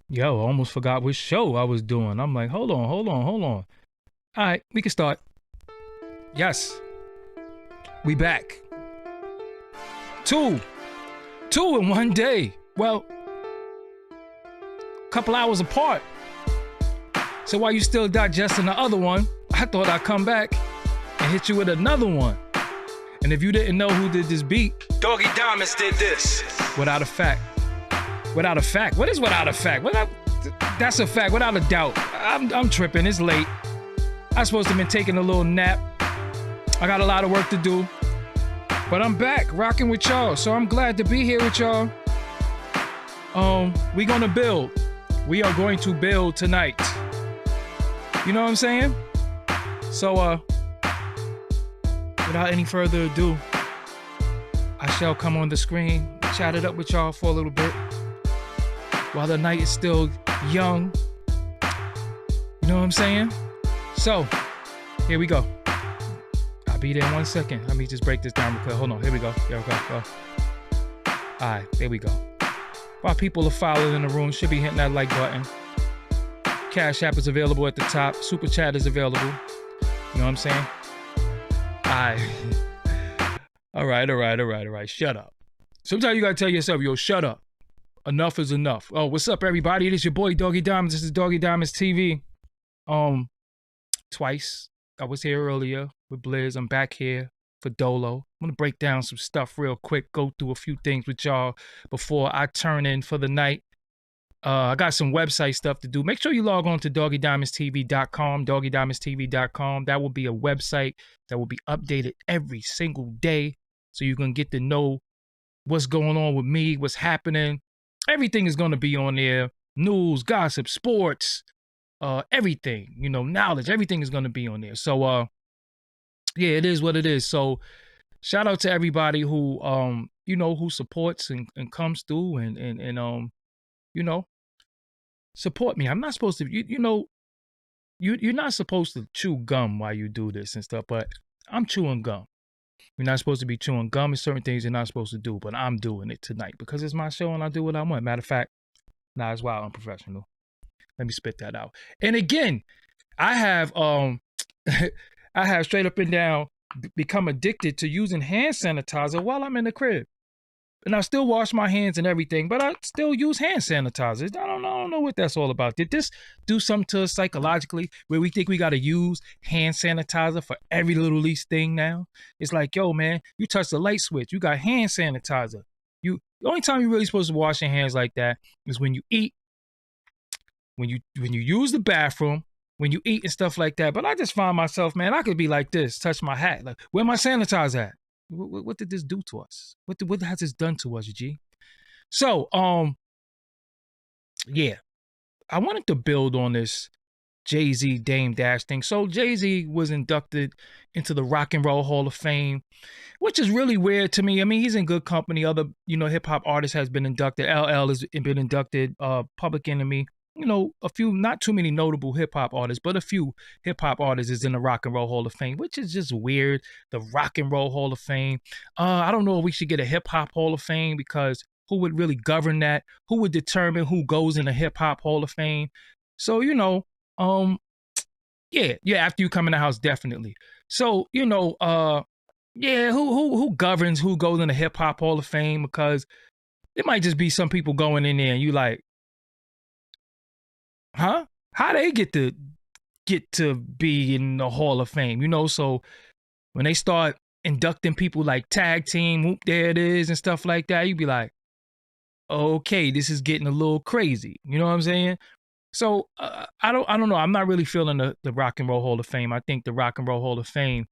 Yo, I almost forgot which show I was doing. I'm like, hold on, hold on, hold on. All right, we can start. Yes, we back. Two, two in one day. Well, a couple hours apart. So while you still digesting the other one, I thought I'd come back and hit you with another one. And if you didn't know who did this beat, Doggie Diamonds did this. without a fact. Without a fact. What is without a fact? That's a fact, without a doubt. I'm tripping. It's late. I'm supposed to have been taking a little nap. I got a lot of work to do. But I'm back, rocking with y'all. So I'm glad to be here with y'all. We gonna build. We are going to build tonight. You know what I'm saying? So, without any further ado, I shall come on the screen, chat it up with y'all for a little bit while the night is still young. You know what I'm saying? So, here we go. I'll be there in 1 second. Let me just break this down real quick. Hold on. Here we go. Here we go. All right, there we go. While people are following in the room, should be hitting that like button. Cash App is available at the top. Super Chat is available. You know what I'm saying? All right. Shut up. Sometimes you gotta tell yourself, yo, shut up. Enough is enough. Oh, what's up, everybody? It is your boy Doggie Diamonds. This is Doggie Diamonds TV. Twice. I was here earlier with Blizz. I'm back here for Dolo. I'm gonna break down some stuff real quick, go through a few things with y'all before I turn in for the night. I got some website stuff to do. Make sure you log on to doggiediamondstv.com, doggiediamondstv.com. That will be a website that will be updated every single day, so you can get to know what's going on with me, what's happening. Everything is going to be on there. News, gossip, sports, everything, knowledge, everything is going to be on there. So, yeah, it is what it is. So, shout out to everybody who, who supports and comes through and support me. I'm not supposed to, you're not supposed to chew gum while you do this and stuff, but I'm chewing gum. You're not supposed to be chewing gum. There's certain things you're not supposed to do, but I'm doing it tonight because it's my show and I do what I want. Matter of fact, nah, it's wild unprofessional. Let me spit that out. And again, I have I have straight up and down become addicted to using hand sanitizer while I'm in the crib. And I still wash my hands and everything, but I still use hand sanitizers. I don't know what that's all about. Did this do something to us psychologically where we think we got to use hand sanitizer for every little least thing now? It's like, yo, man, you touch the light switch, you got hand sanitizer. The only time you're really supposed to wash your hands like that is when you eat, when you use the bathroom, when you eat and stuff like that. But I just find myself, man, I could be like this, touch my hat, like, where my sanitizer at? What did this do to us? What has this done to us, G? So, yeah, I wanted to build on this Jay-Z Dame Dash thing. So Jay-Z was inducted into the Rock and Roll Hall of Fame, which is really weird to me. I mean, he's in good company. Other, hip hop artists has been inducted. LL has been inducted. Public Enemy. A few, not too many notable hip hop artists, but a few hip hop artists is in the Rock and Roll Hall of Fame, which is just weird. The Rock and Roll Hall of Fame. I don't know if we should get a hip hop Hall of Fame because who would really govern that? Who would determine who goes in the hip hop Hall of Fame? So, yeah, after you come in the house, definitely. So, yeah, who governs who goes in the hip hop Hall of Fame? Because it might just be some people going in there and you like, huh? How they get to be in the Hall of Fame, So when they start inducting people like Tag Team, whoop, there it is, and stuff like that, you be like, okay, this is getting a little crazy. You know what I'm saying? So I don't know. I'm not really feeling the Rock and Roll Hall of Fame. I think the Rock and Roll Hall of Fame,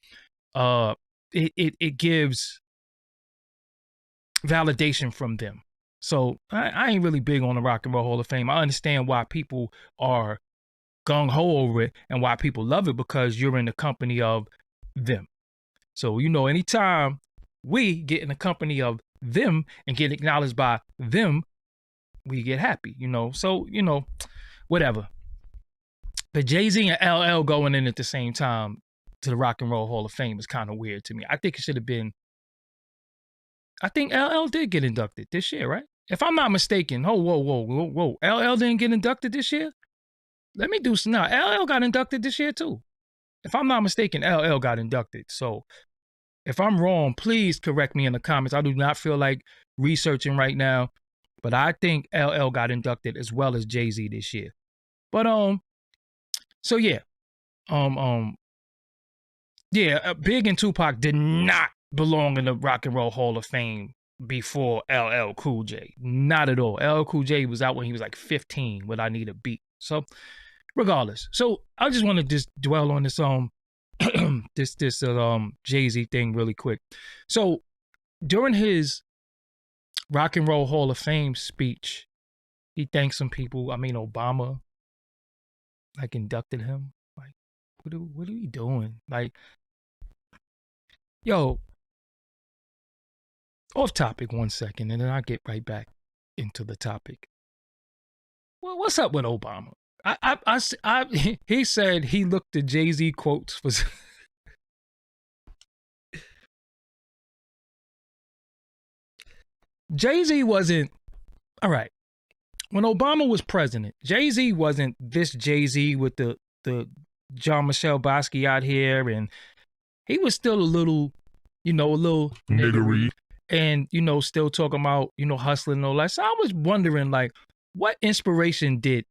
it gives validation from them. So I ain't really big on the Rock and Roll Hall of Fame. I understand why people are gung-ho over it and why people love it because you're in the company of them. So, anytime we get in the company of them and get acknowledged by them, we get happy, So, whatever. But Jay-Z and LL going in at the same time to the Rock and Roll Hall of Fame is kind of weird to me. I think it should have been, I think LL did get inducted this year, right? If I'm not mistaken, whoa. LL didn't get inducted this year? Let me do some now. LL got inducted this year too. If I'm not mistaken, LL got inducted. So if I'm wrong, please correct me in the comments. I do not feel like researching right now, but I think LL got inducted as well as Jay-Z this year. But so yeah. Big and Tupac did not belong in the Rock and Roll Hall of Fame before LL Cool J. Not at all. LL Cool J was out when he was like 15 when I Need a Beat. So regardless. So I just want to just dwell on this this Jay-Z thing really quick. So during his Rock and Roll Hall of Fame speech, he thanked some people. I mean, Obama like inducted him. Like, what are we doing? Like, yo, off topic 1 second, and then I'll get right back into the topic. Well, what's up with Obama? He said he looked at Jay-Z quotes for. Jay-Z wasn't, all right. When Obama was president, Jay-Z wasn't this Jay-Z with the Jean-Michel Basquiat out here, and he was still a little niggery. And, still talking about, hustling and all that. So I was wondering, like, what inspiration did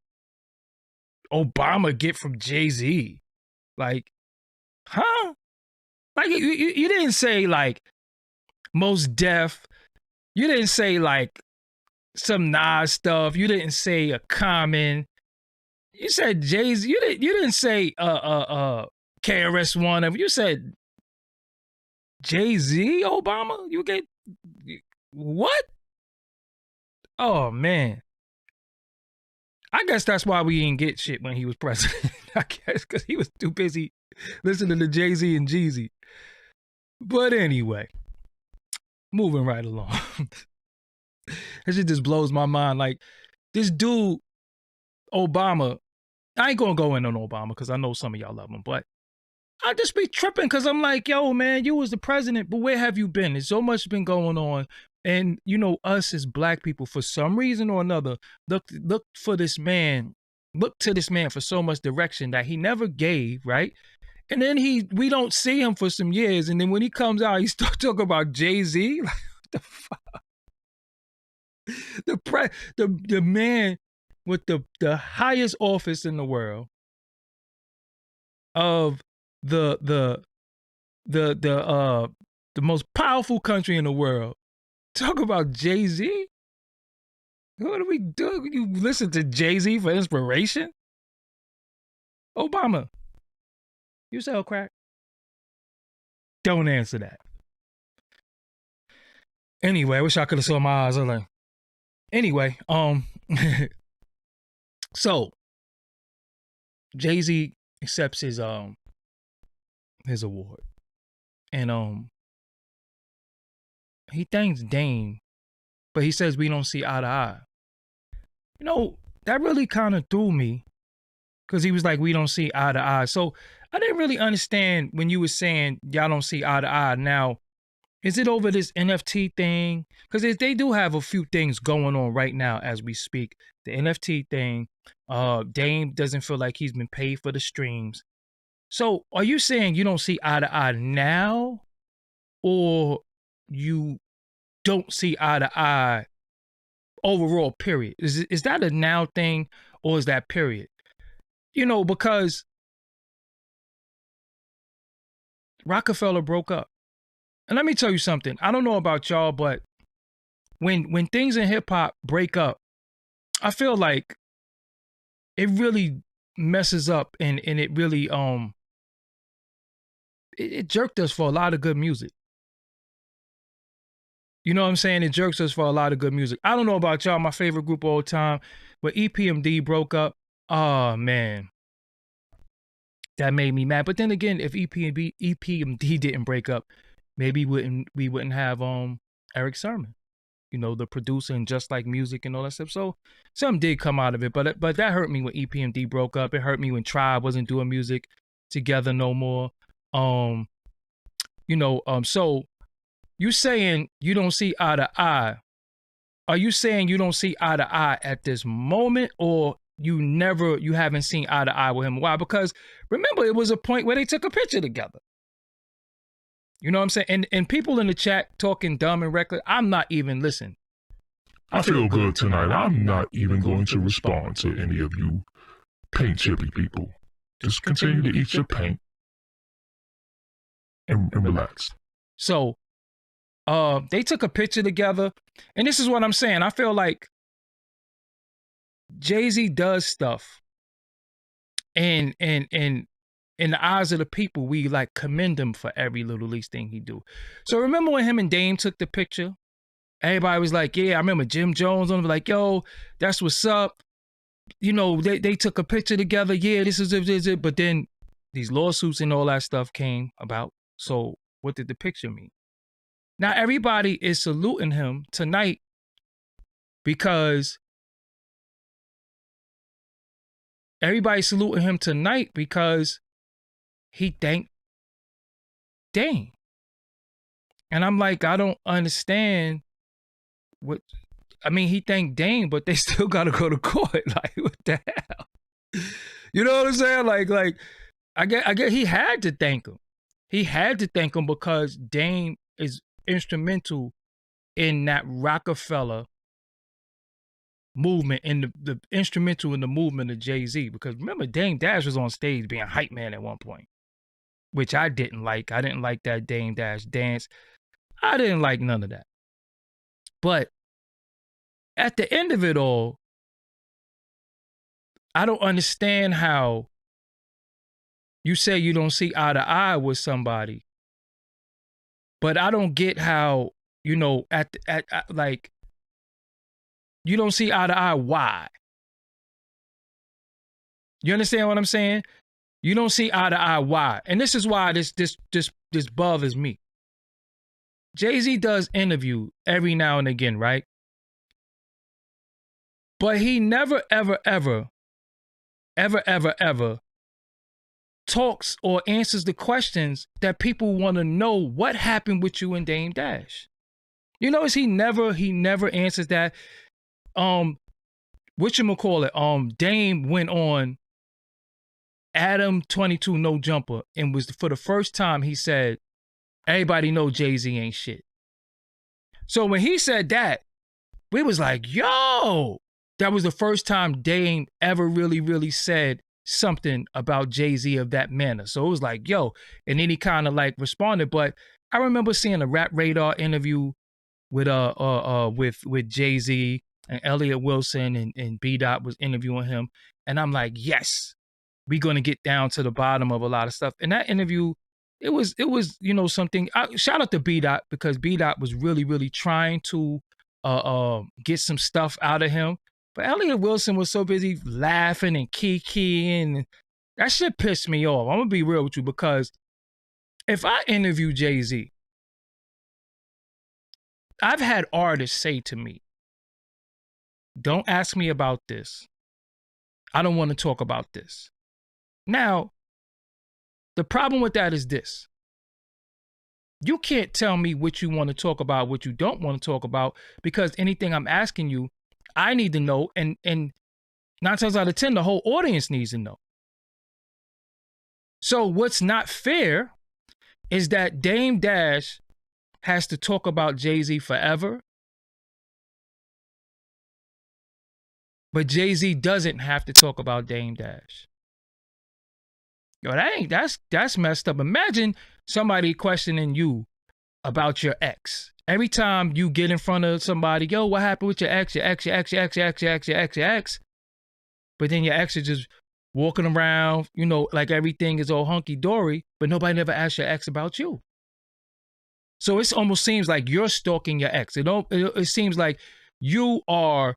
Obama get from Jay-Z? Like, huh? Like, you didn't say, like, Mos Def. You didn't say, like, some Nas stuff. You didn't say a Common. You said Jay-Z. You didn't say KRS-One. You said Jay-Z, Obama? You get what? Oh man. I guess that's why we didn't get shit when he was president. I guess because he was too busy listening to Jay-Z and Jeezy. But anyway, moving right along. That shit just blows my mind. Like, this dude, Obama, I ain't gonna go in on Obama because I know some of y'all love him, but I just be tripping because I'm like, yo, man, you was the president, but where have you been? There's so much been going on. And, us as black people, for some reason or another, look to this man for so much direction that he never gave, right? And then we don't see him for some years. And then when he comes out, he starts talking about Jay-Z. Like, what the fuck? The man with the highest office in the world of the most powerful country in the world. Talk about Jay-Z? What do we do? You listen to Jay-Z for inspiration? Obama, you sell crack? Don't answer that. Anyway, I wish I could have saw my eyes. Anyway, so Jay-Z accepts his award, and he thanks Dame, but he says we don't see eye to eye. That really kind of threw me, because he was like, we don't see eye to eye. So I didn't really understand when you were saying y'all don't see eye to eye. Now, is it over this NFT thing? Because they do have a few things going on right now as we speak. The NFT thing, Dame doesn't feel like he's been paid for the streams. So are you saying you don't see eye to eye now, or you don't see eye to eye overall, period? Is that a now thing, or is that period? Because Rockefeller broke up. And let me tell you something. I don't know about y'all, but when things in hip hop break up, I feel like it really messes up, and it really it jerked us for a lot of good music. You know what I'm saying? It jerks us for a lot of good music. I don't know about y'all. My favorite group of all time, when EPMD broke up, oh man, that made me mad. But then again, if EPMD didn't break up, maybe we wouldn't have Eric Sermon, the producer and Just Like Music and all that stuff. So something did come out of it, but that hurt me when EPMD broke up. It hurt me when Tribe wasn't doing music together no more. So you saying you don't see eye to eye are you saying you don't see eye to eye at this moment, or you haven't seen eye to eye with him? Why? Because remember, it was a point where they took a picture together. You know what I'm saying? And people in the chat talking dumb and reckless, I'm not even listening. I feel good tonight. I'm not even going to respond to any of you paint chippy people. Just continue to eat your paint and relax. So, they took a picture together, and this is what I'm saying. I feel like Jay-Z does stuff, and in the eyes of the people, we like commend him for every little least thing he do. So remember when him and Dame took the picture? Everybody was like, yeah, I remember Jim Jones on like, yo, that's what's up. You know, they took a picture together. Yeah, this is it. But then these lawsuits and all that stuff came about. So what did the picture mean? Now everybody is saluting him tonight because he thanked Dame. And I'm like, I don't understand what, I mean, he thanked Dame, but they still got to go to court. Like, what the hell? You know what I'm saying? Like, I get he had to thank him. He had to thank him because Dame is instrumental in that Rockefeller movement, and the instrumental in the movement of Jay-Z. Because remember, Dame Dash was on stage being hype man at one point, which I didn't like. I didn't like that Dame Dash dance. I didn't like none of that. But at the end of it all, I don't understand how you say you don't see eye to eye with somebody, but I don't get how, you know, like, you don't see eye to eye. Why? You understand what I'm saying? You don't see eye to eye. Why? And this is why this bothers me. Jay-Z does interview every now and again, right? But he never, ever talks or answers the questions that people want to know. What happened with you and Dame Dash? You notice he never answers that. Whatchamacallit, Dame went on Adam 22 No Jumper and was, for the first time, he said, everybody know Jay-Z ain't shit. So when he said that, we was like, yo, that was the first time Dame ever really said something about Jay-Z of that manner. So it was like, yo, and then he kind of like responded. But I remember seeing a Rap Radar interview with Jay-Z, and Elliot Wilson and B-Dot was interviewing him. And I'm like, yes, we're going to get down to the bottom of a lot of stuff. In that interview, it was, you know, something. Shout out to B-Dot, because B-Dot was really trying to get some stuff out of him. But Elliot Wilson was so busy laughing and kikiing. That shit pissed me off. I'm going to be real with you, because if I interview Jay-Z, I've had artists say to me, don't ask me about this. I don't want to talk about this. Now, the problem with that is this. You can't tell me what you want to talk about, what you don't want to talk about, because anything I'm asking you, I need to know, and 9 times out of 10, the whole audience needs to know. So what's not fair is that Dame Dash has to talk about Jay-Z forever, but Jay-Z doesn't have to talk about Dame Dash. Yo, that's messed up. Imagine somebody questioning you about your ex. Every time you get in front of somebody, yo, what happened with your ex? Your ex. But then your ex is just walking around, you know, like everything is all hunky-dory, but nobody never asked your ex about you. So it almost seems like you're stalking your ex. It seems like you are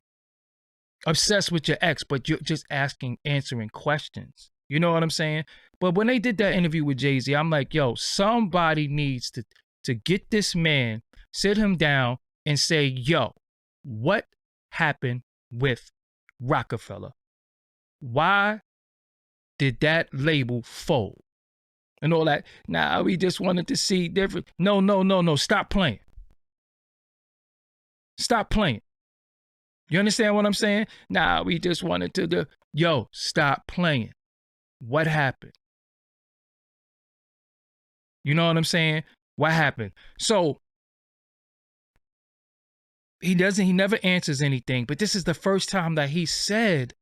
obsessed with your ex, but you're just answering questions. You know what I'm saying? But when they did that interview with Jay-Z, I'm like, yo, somebody needs to get this man, sit him down and say, yo, what happened with Rockefeller? Why did that label fold? And all that. Nah, we just wanted to see different. No. Stop playing. Stop playing. You understand what I'm saying? Nah, we just wanted to do. Yo, stop playing. What happened? You know what I'm saying? What happened? So he never answers anything, but this is the first time that he said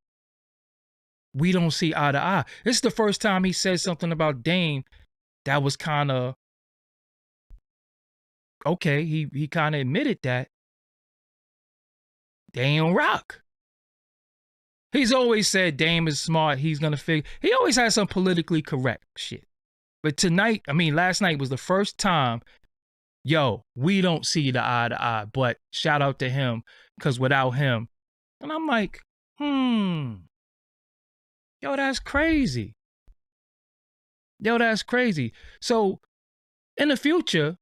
we don't see eye to eye. This is the first time he said something about Dame that was kind of okay. He kind of admitted that they don't rock. He's always said Dame is smart. He's gonna figure. He always has some politically correct shit. But last night was the first time. Yo, we don't see the eye to eye. But shout out to him, because without him, and I'm like, yo, that's crazy. Yo, that's crazy. So in the future,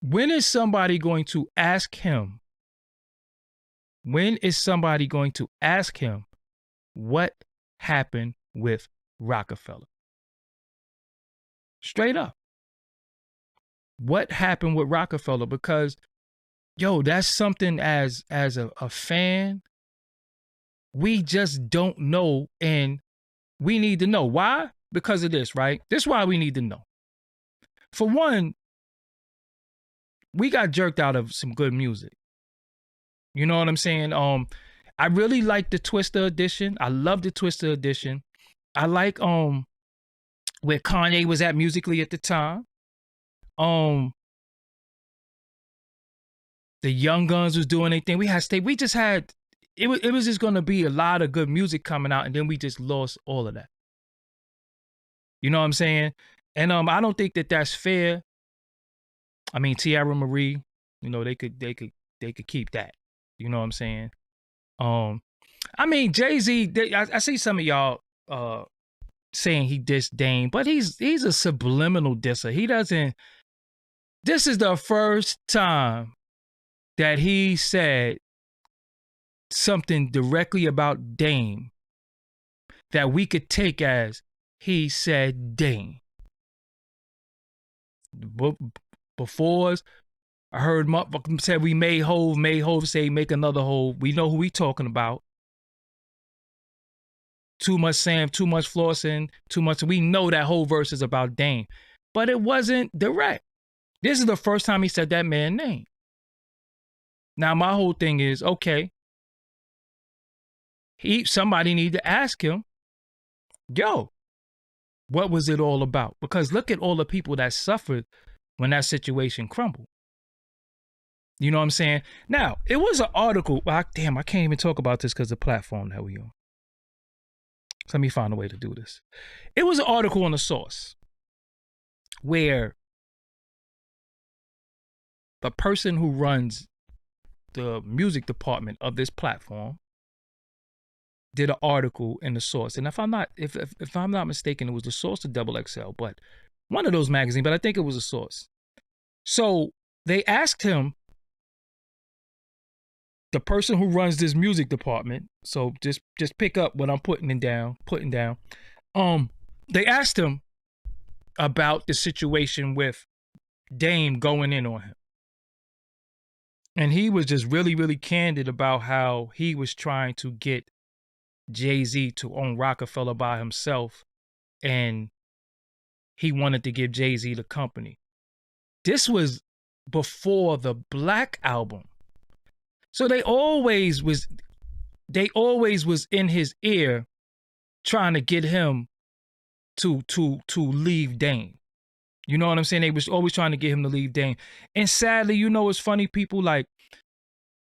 when is somebody going to ask him? When is somebody going to ask him what happened with Rockefeller? Straight up. What happened with Rockefeller? Because, yo, that's something as a fan, we just don't know, and we need to know. Why? Because of this, right? This is why we need to know. For one, we got jerked out of some good music. You know what I'm saying? I really like the Twister edition. I love the Twister edition. I like where Kanye was at musically at the time. The Young Guns was doing their thing. We just had it was just gonna be a lot of good music coming out, and then we just lost all of that. You know what I'm saying? And I don't think that that's fair. I mean, Tierra Marie, you know, they could keep that. You know what I'm saying? I mean, Jay-Z, I see some of y'all saying he dissed Dame, but he's a subliminal disser. He doesn't. This is the first time that he said something directly about Dame that we could take as he said Dame. Before I heard motherfuckers said we made Hove say make another Hove. We know who we talking about. Too much Sam, too much flossing, too much. We know that whole verse is about Dame, but it wasn't direct. This is the first time he said that man's name. Now my whole thing is, okay, somebody need to ask him, yo, what was it all about? Because look at all the people that suffered when that situation crumbled. You know what I'm saying? Now, it was an article. I can't even talk about this because of the platform that we on. So let me find a way to do this. It was an article on the Source where the person who runs the music department of this platform did an article in the Source. And if I'm not mistaken, it was the Source or Double XL, but one of those magazines, but I think it was a Source. So they asked him, the person who runs this music department, so just pick up what I'm putting down. They asked him about the situation with Dame going in on him. And he was just really, really candid about how he was trying to get Jay-Z to own Rockefeller by himself, and he wanted to give Jay-Z the company. This was before the Black album. So they always was in his ear trying to get him to leave Dame. You know what I'm saying? They was always trying to get him to leave Dame. And sadly, you know, it's funny, people like,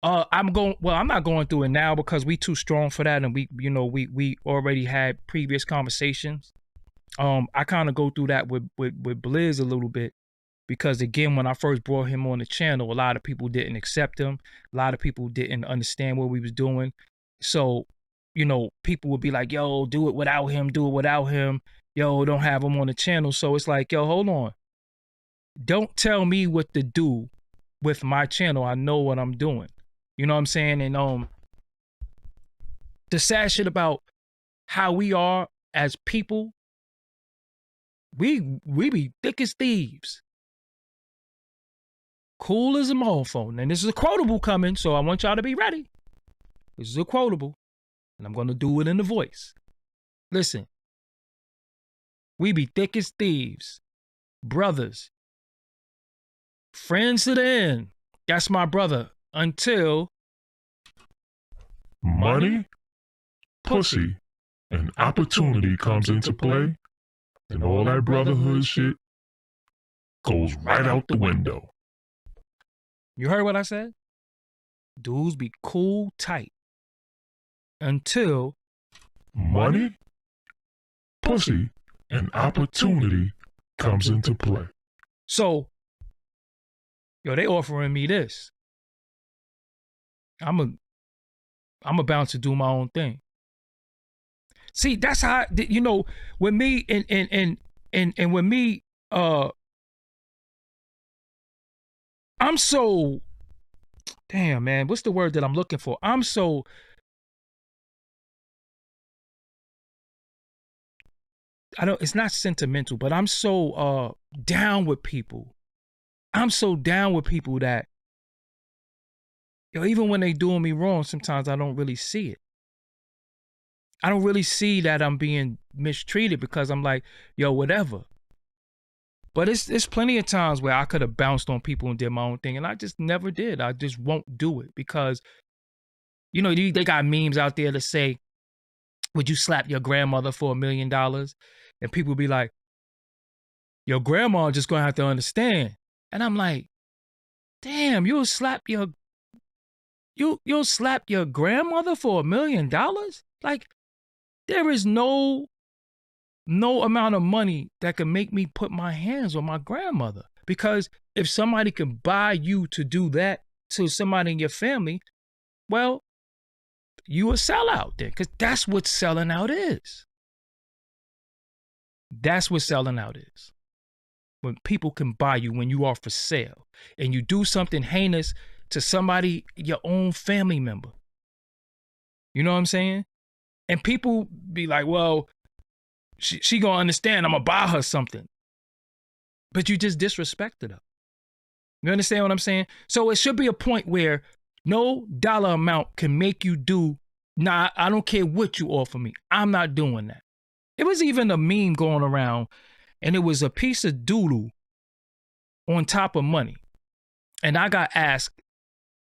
I'm not going through it now because we too strong for that, and we already had previous conversations. I kind of go through that with Blizz a little bit, because again, when I first brought him on the channel, a lot of people didn't accept him. A lot of people didn't understand what we was doing. So, you know, people would be like, yo, do it without him. Yo, don't have him on the channel. So it's like, yo, hold on. Don't tell me what to do with my channel. I know what I'm doing. You know what I'm saying? And the sad shit about how we are as people, we be thick as thieves. cool as a mofo. And this is a quotable coming, so I want y'all to be ready. This is a quotable, and I'm going to do it in the voice. Listen, we be thick as thieves, brothers, friends to the end. That's my brother. Until money, pussy, and opportunity comes into play, and all that brotherhood shit goes right out the window. You heard what I said? Dudes be cool tight. Until money, pussy, and opportunity comes into play. So, they offering me this. I'm about to do my own thing. See, that's how, with me and with me, I'm so, damn, man, what's the word that I'm looking for? I'm so, it's not sentimental, but I'm so down with people. I'm so down with people that, even when they doing me wrong, sometimes I don't really see it. I don't really see that I'm being mistreated because I'm like, whatever. But it's plenty of times where I could have bounced on people and did my own thing, and I just never did. I just won't do it because, they got memes out there that say, would you slap your grandmother for $1 million? And people be like, your grandma just gonna have to understand. And I'm like, damn, you'll slap your grandmother for $1 million? Like, there is no amount of money that can make me put my hands on my grandmother. Because if somebody can buy you to do that to somebody in your family, well, you a sellout then, because that's what selling out is. That's what selling out is. When people can buy you, when you are for sale, and you do something heinous to somebody, your own family member. You know what I'm saying? And people be like, well, she gonna understand, I'm gonna buy her something. But you just disrespected her. You understand what I'm saying? So it should be a point where no dollar amount can make you do, nah, I don't care what you offer me. I'm not doing that. It was even a meme going around, and it was a piece of doodle on top of money. And I got asked,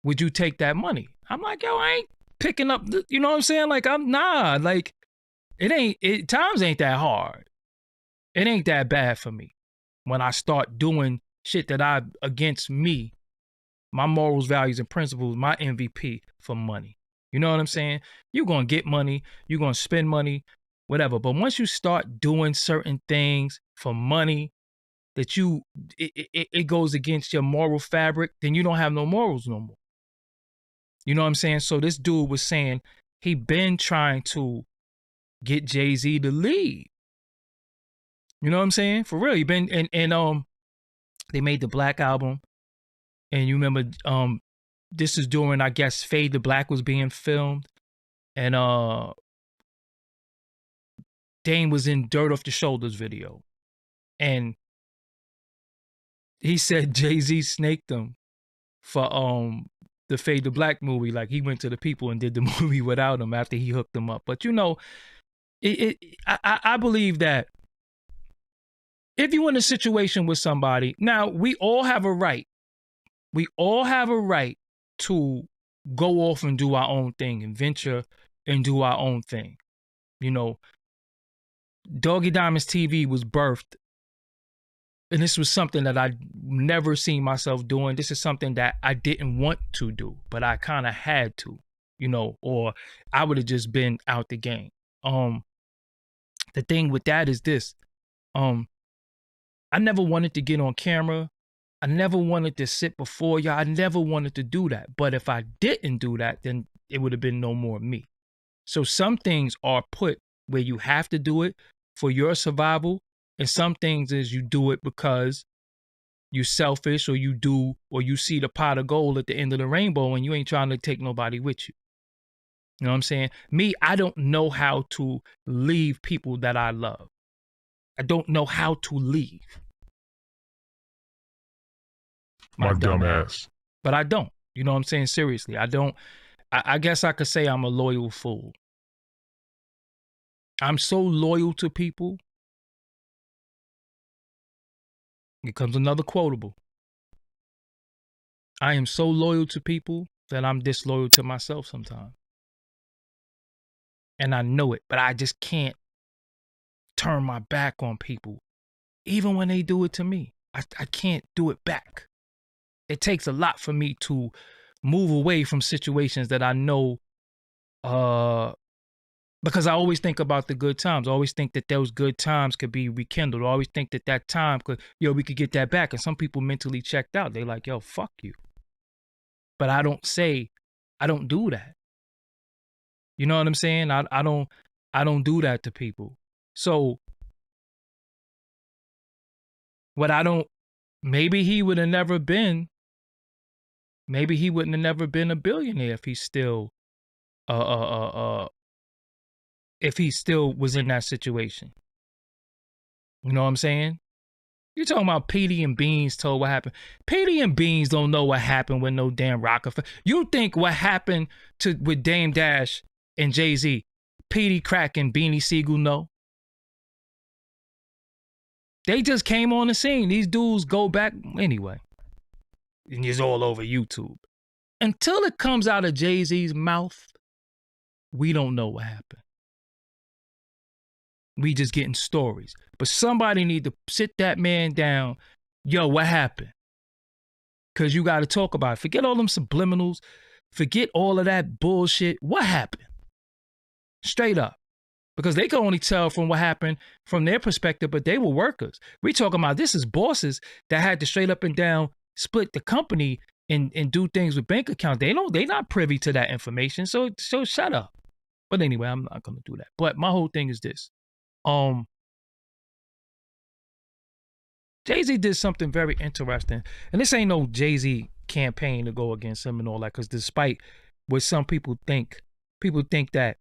would you take that money? I'm like, I ain't picking up, you know what I'm saying? Like, times ain't that hard. It ain't that bad for me when I start doing shit that against me, my morals, values, and principles, my MVP for money. You know what I'm saying? You're going to get money. You're going to spend money, whatever. But once you start doing certain things for money that it goes against your moral fabric, then you don't have no morals no more. You know what I'm saying? So this dude was saying he been trying to get Jay-Z to leave. You know what I'm saying? For real. He been, and they made the Black album. And you remember, this is during, I guess, Fade to Black was being filmed. And Dame was in Dirt Off the Shoulders video. And he said Jay-Z snaked him for the Fade to Black movie. Like, he went to the people and did the movie without him after he hooked them up. But I believe that if you're in a situation with somebody, now we all have a right. We all have a right to go off and do our own thing and venture and do our own thing. Doggie Diamonds TV was birthed, and this was something that I never seen myself doing. This is something that I didn't want to do, but I kind of had to, or I would have just been out the game. The thing with that is this. I never wanted to get on camera. I never wanted to sit before y'all. I never wanted to do that. But if I didn't do that, then it would have been no more me. So some things are put where you have to do it for your survival. And some things is you do it because you're selfish, or you see the pot of gold at the end of the rainbow and you ain't trying to take nobody with you. You know what I'm saying? Me, I don't know how to leave people that I love. I don't know how to leave. My dumb ass. But I don't. You know what I'm saying? Seriously, I don't. I guess I could say I'm a loyal fool. I'm so loyal to people. Here comes another quotable. I am so loyal to people that I'm disloyal to myself sometimes. And I know it, but I just can't turn my back on people, even when they do it to me. I can't do it back. It takes a lot for me to move away from situations that I know, because I always think about the good times. I always think that those good times could be rekindled. I always think that that time could, we could get that back. And some people mentally checked out. They like, yo, fuck you. But I don't do that. You know what I'm saying? I don't do that to people. So maybe he would have never been, maybe he wouldn't have never been a billionaire if he still if he still was in that situation. You know what I'm saying? You're talking about Petey and Beans told what happened. Petey and Beans don't know what happened with no damn Rockefeller. You think what happened with Dame Dash and Jay-Z, Petey Crack and Beanie Siegel know? They just came on the scene. These dudes go back anyway. And it's all over YouTube. Until it comes out of Jay-Z's mouth, we don't know what happened. We just getting stories. But somebody need to sit that man down. Yo, what happened? Because you got to talk about it. Forget all them subliminals. Forget all of that bullshit. What happened? Straight up. Because they can only tell from what happened from their perspective, but they were workers. We talking about this is bosses that had to straight up and down split the company and do things with bank accounts. They not privy to that information. So shut up. But anyway, I'm not gonna do that. But my whole thing is this. Jay-Z did something very interesting. And this ain't no Jay-Z campaign to go against him and all that, because despite what some people think that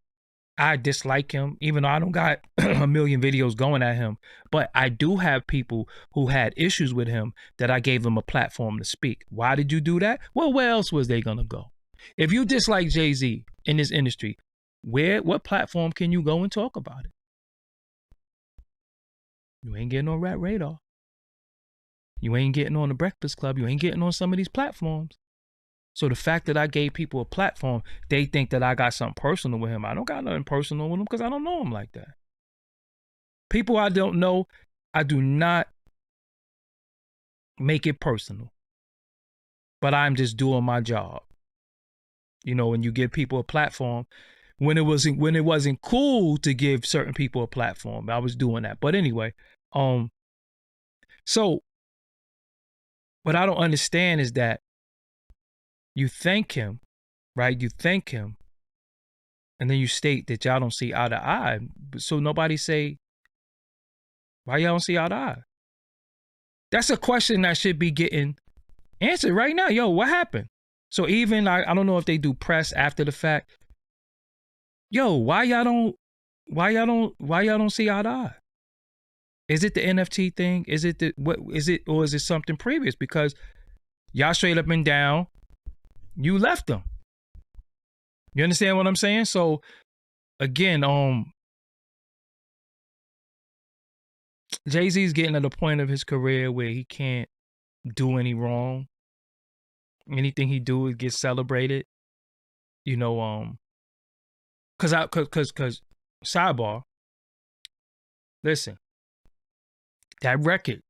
I dislike him, even though I don't got a million videos going at him. But I do have people who had issues with him that I gave them a platform to speak. Why did you do that? Well, where else was they going to go? If you dislike Jay-Z in this industry, what platform can you go and talk about it? You ain't getting on Rap Radar. You ain't getting on the Breakfast Club. You ain't getting on some of these platforms. So the fact that I gave people a platform, they think that I got something personal with him. I don't got nothing personal with him because I don't know him like that. People I don't know, I do not make it personal. But I'm just doing my job. You know, when you give people a platform, when it wasn't cool to give certain people a platform, I was doing that. But anyway, so what I don't understand is that you thank him, right? You thank him, and then you state that y'all don't see eye to eye. So nobody say, why y'all don't see eye to eye? That's a question that should be getting answered right now. Yo, what happened? So even, I don't know if they do press after the fact. Yo, why y'all don't see eye to eye? Is it the NFT thing? Is it or is it something previous? Because y'all straight up and down, you left them. You understand what I'm saying? So again, Jay-Z's getting to the point of his career where he can't do any wrong. Anything he do, it gets celebrated. You know, cause sidebar. Listen, that record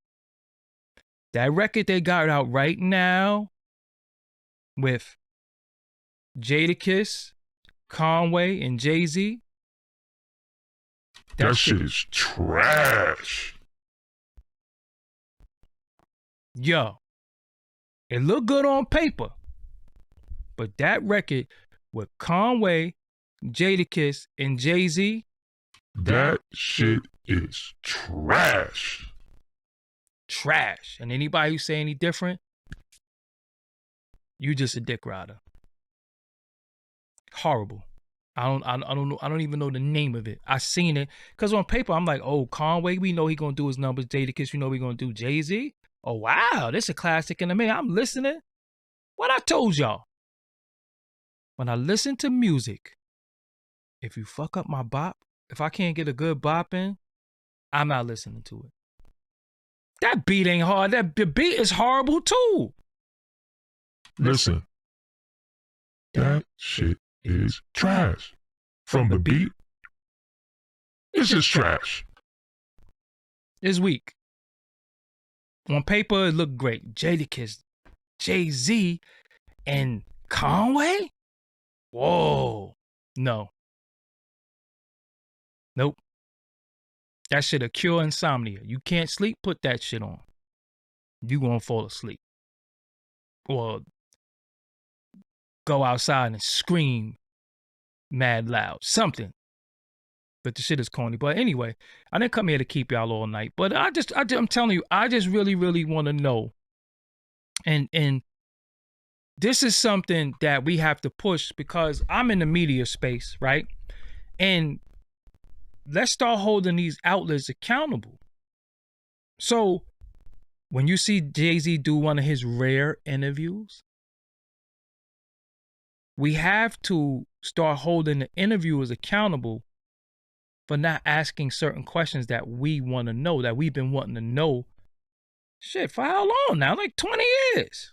they got out right now with Jadakiss, Conway, and Jay-Z. That shit is trash. Yo, it look good on paper, but that record with Conway, Jadakiss, and Jay-Z, that shit is trash. Trash. And anybody who say any different, you just a dick rider. Horrible. I don't even know the name of it. I seen it because on paper I'm like, oh, Conway, we know he gonna do his numbers. Jadakiss, you know we gonna do. Jay-Z, Oh, wow, this is a classic in the making. I'm listening. What I told y'all. When I listen to music, if you fuck up my bop, if I can't get a good bop in, I'm not listening to it. That beat ain't hard. The beat is horrible too. Listen, that shit is trash. From the beat, it's just trash. It's weak. On paper, it looked great. Jadakiss, Jay-Z, and Conway? Whoa. No. Nope. That shit'll cure insomnia. You can't sleep, put that shit on. You gonna fall asleep. Or go outside and scream mad loud. Something. But the shit is corny. But anyway, I didn't come here to keep y'all all night. But I'm telling you, I just really, really want to know. And this is something that we have to push because I'm in the media space, right? And let's start holding these outlets accountable. So when you see Jay-Z do one of his rare interviews, we have to start holding the interviewers accountable for not asking certain questions that we want to know, that we've been wanting to know. Shit, for how long now? Like 20 years.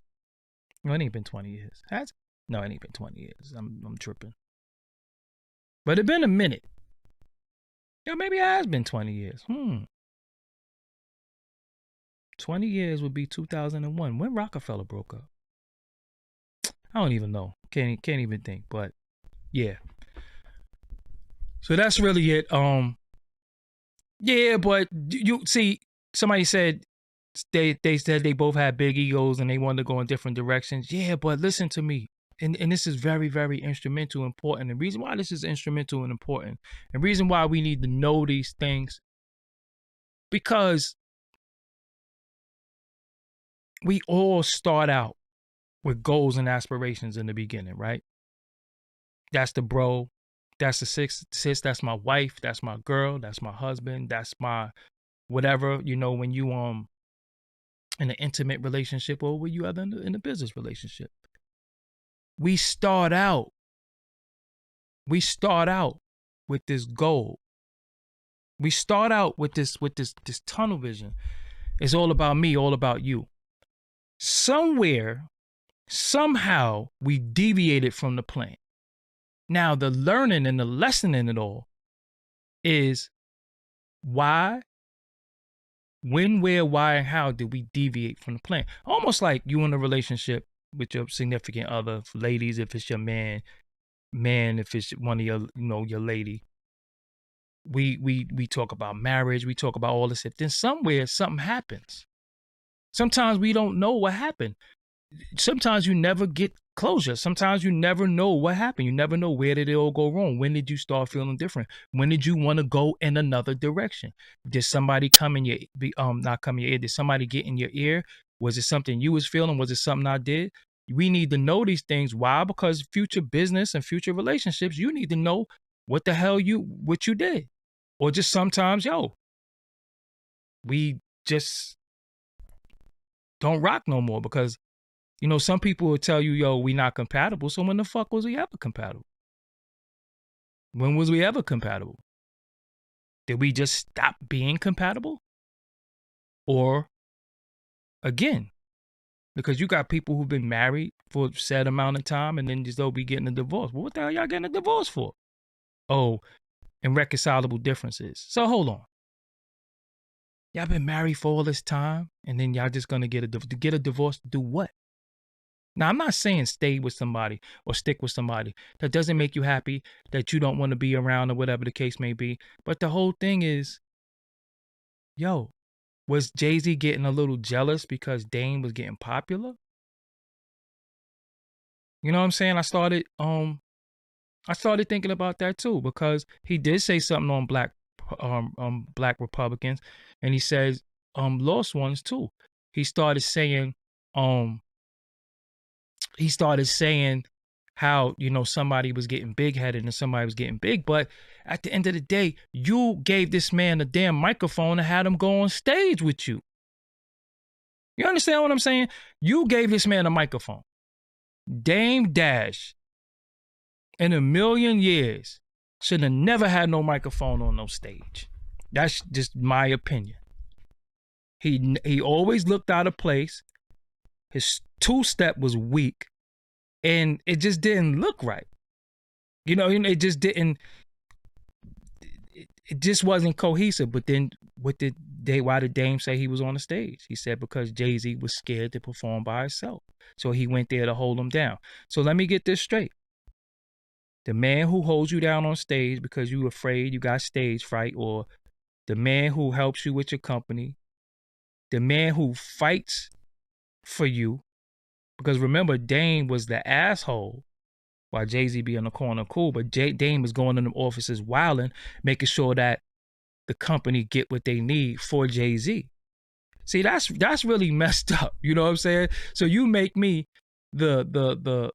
No, it ain't been 20 years. Has it? No, it ain't been 20 years. I'm tripping. But it been a minute. Yeah, maybe it has been 20 years. 20 years would be 2001. When Rockefeller broke up. I don't even know. Can't even think. But yeah. So that's really it. Yeah, but you see, somebody said they said they both had big egos and they wanted to go in different directions. Yeah, but listen to me. And this is very, very instrumental, important. The reason why this is instrumental and important, and reason why we need to know these things, because we all start out with goals and aspirations in the beginning, right? That's the bro, that's the sis, that's my wife, that's my girl, that's my husband, that's my whatever, you know, when you in an intimate relationship or when you other in a business relationship. We start out with this goal. We start out with this tunnel vision. It's all about me, all about you. Somewhere, somehow, we deviated from the plan. Now, the learning and the lesson in it all is why, when, where, why, and how did we deviate from the plan? Almost like you in a relationship with your significant other, ladies, if it's your man, if it's one of your, your lady. We talk about marriage, we talk about all this stuff. Then somewhere something happens. Sometimes we don't know what happened. Sometimes you never get closure. Sometimes you never know what happened. You never know where did it all go wrong. When did you start feeling different? When did you want to go in another direction? Did somebody come in your not come in your ear? Did somebody get in your ear? Was it something you was feeling? Was it something I did? We need to know these things. Why? Because future business and future relationships, you need to know what the hell what you did. Or just sometimes, we just don't rock no more because some people will tell you, we not compatible. So when the fuck was we ever compatible? When was we ever compatible? Did we just stop being compatible? Or again, because you got people who've been married for a set amount of time and then just they'll be getting a divorce. Well, what the hell y'all getting a divorce for? Oh, irreconcilable differences. So hold on. Y'all been married for all this time and then y'all just gonna get a divorce to do what? Now, I'm not saying stay with somebody or stick with somebody that doesn't make you happy, that you don't want to be around or whatever the case may be. But the whole thing is, was Jay-Z getting a little jealous because Dame was getting popular? You know what I'm saying? I started thinking about that too because he did say something on black Republicans, and he says lost ones too. He started saying how, somebody was getting big-headed and somebody was getting big. But at the end of the day, you gave this man a damn microphone and had him go on stage with you. You understand what I'm saying? You gave this man a microphone. Dame Dash, in a million years, should have never had no microphone on no stage. That's just my opinion. He always looked out of place. His two-step was weak, and it just didn't look right. You know, it just didn't. It just wasn't cohesive. But then, why did Dame say he was on the stage? He said because Jay-Z was scared to perform by himself, so he went there to hold him down. So let me get this straight. The man who holds you down on stage because you afraid you got stage fright, or the man who helps you with your company, the man who fights for you, because remember, Dame was the asshole while Jay-Z be in the corner cool, but Dame is going in the offices wilding, making sure that the company get what they need for Jay-Z. See, that's really messed up. You know what I'm saying? So you make me the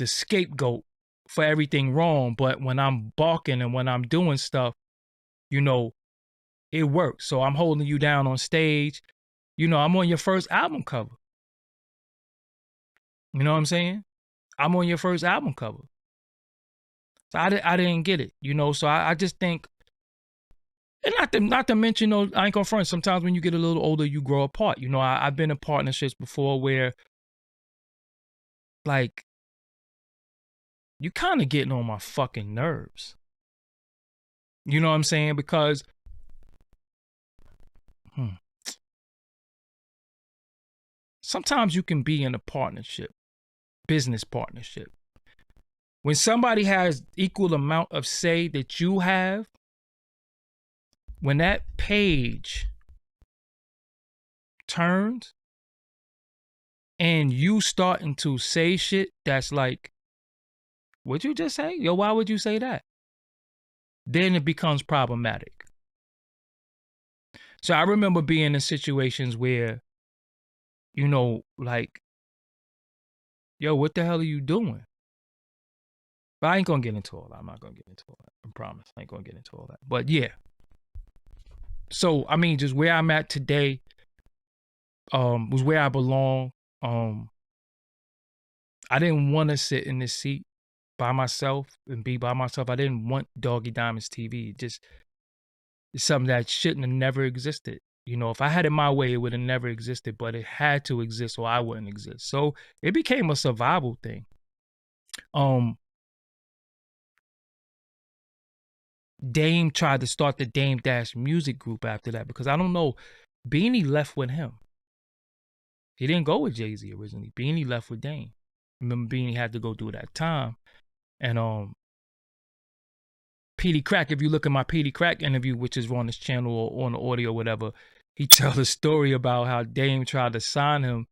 scapegoat for everything wrong, but when I'm balking and when I'm doing stuff, you know, it works. So I'm holding you down on stage. You know, I'm on your first album cover. You know what I'm saying? I'm on your first album cover. So I didn't get it, you know. So I just think, and not to mention, you know, I ain't gonna front. Sometimes when you get a little older, you grow apart. You know, I've been in partnerships before where, like, you kind of getting on my fucking nerves. You know what I'm saying? Because, sometimes you can be in a partnership, business partnership. When somebody has equal amount of say that you have, when that page turns and you starting to say shit that's like, what'd you just say? Yo, why would you say that? Then it becomes problematic. So I remember being in situations where, you know, like, yo, what the hell are you doing? But I ain't gonna get into all that. I'm not gonna get into all that. I promise. I ain't gonna get into all that. But yeah. So I mean, just where I'm at today, was where I belong. I didn't want to sit in this seat by myself and be by myself. I didn't want Doggie Diamonds TV. It's something that shouldn't have never existed. You know, if I had it my way, it would have never existed, but it had to exist or I wouldn't exist. So it became a survival thing. Dame tried to start the Dame Dash music group after that, because I don't know, Beanie left with him. He didn't go with Jay-Z originally. Beanie left with Dame. Remember, Beanie had to go through that time. And Petey Crack, if you look at my Petey Crack interview, which is on this channel or on the audio or whatever, he tells a story about how Dame tried to sign him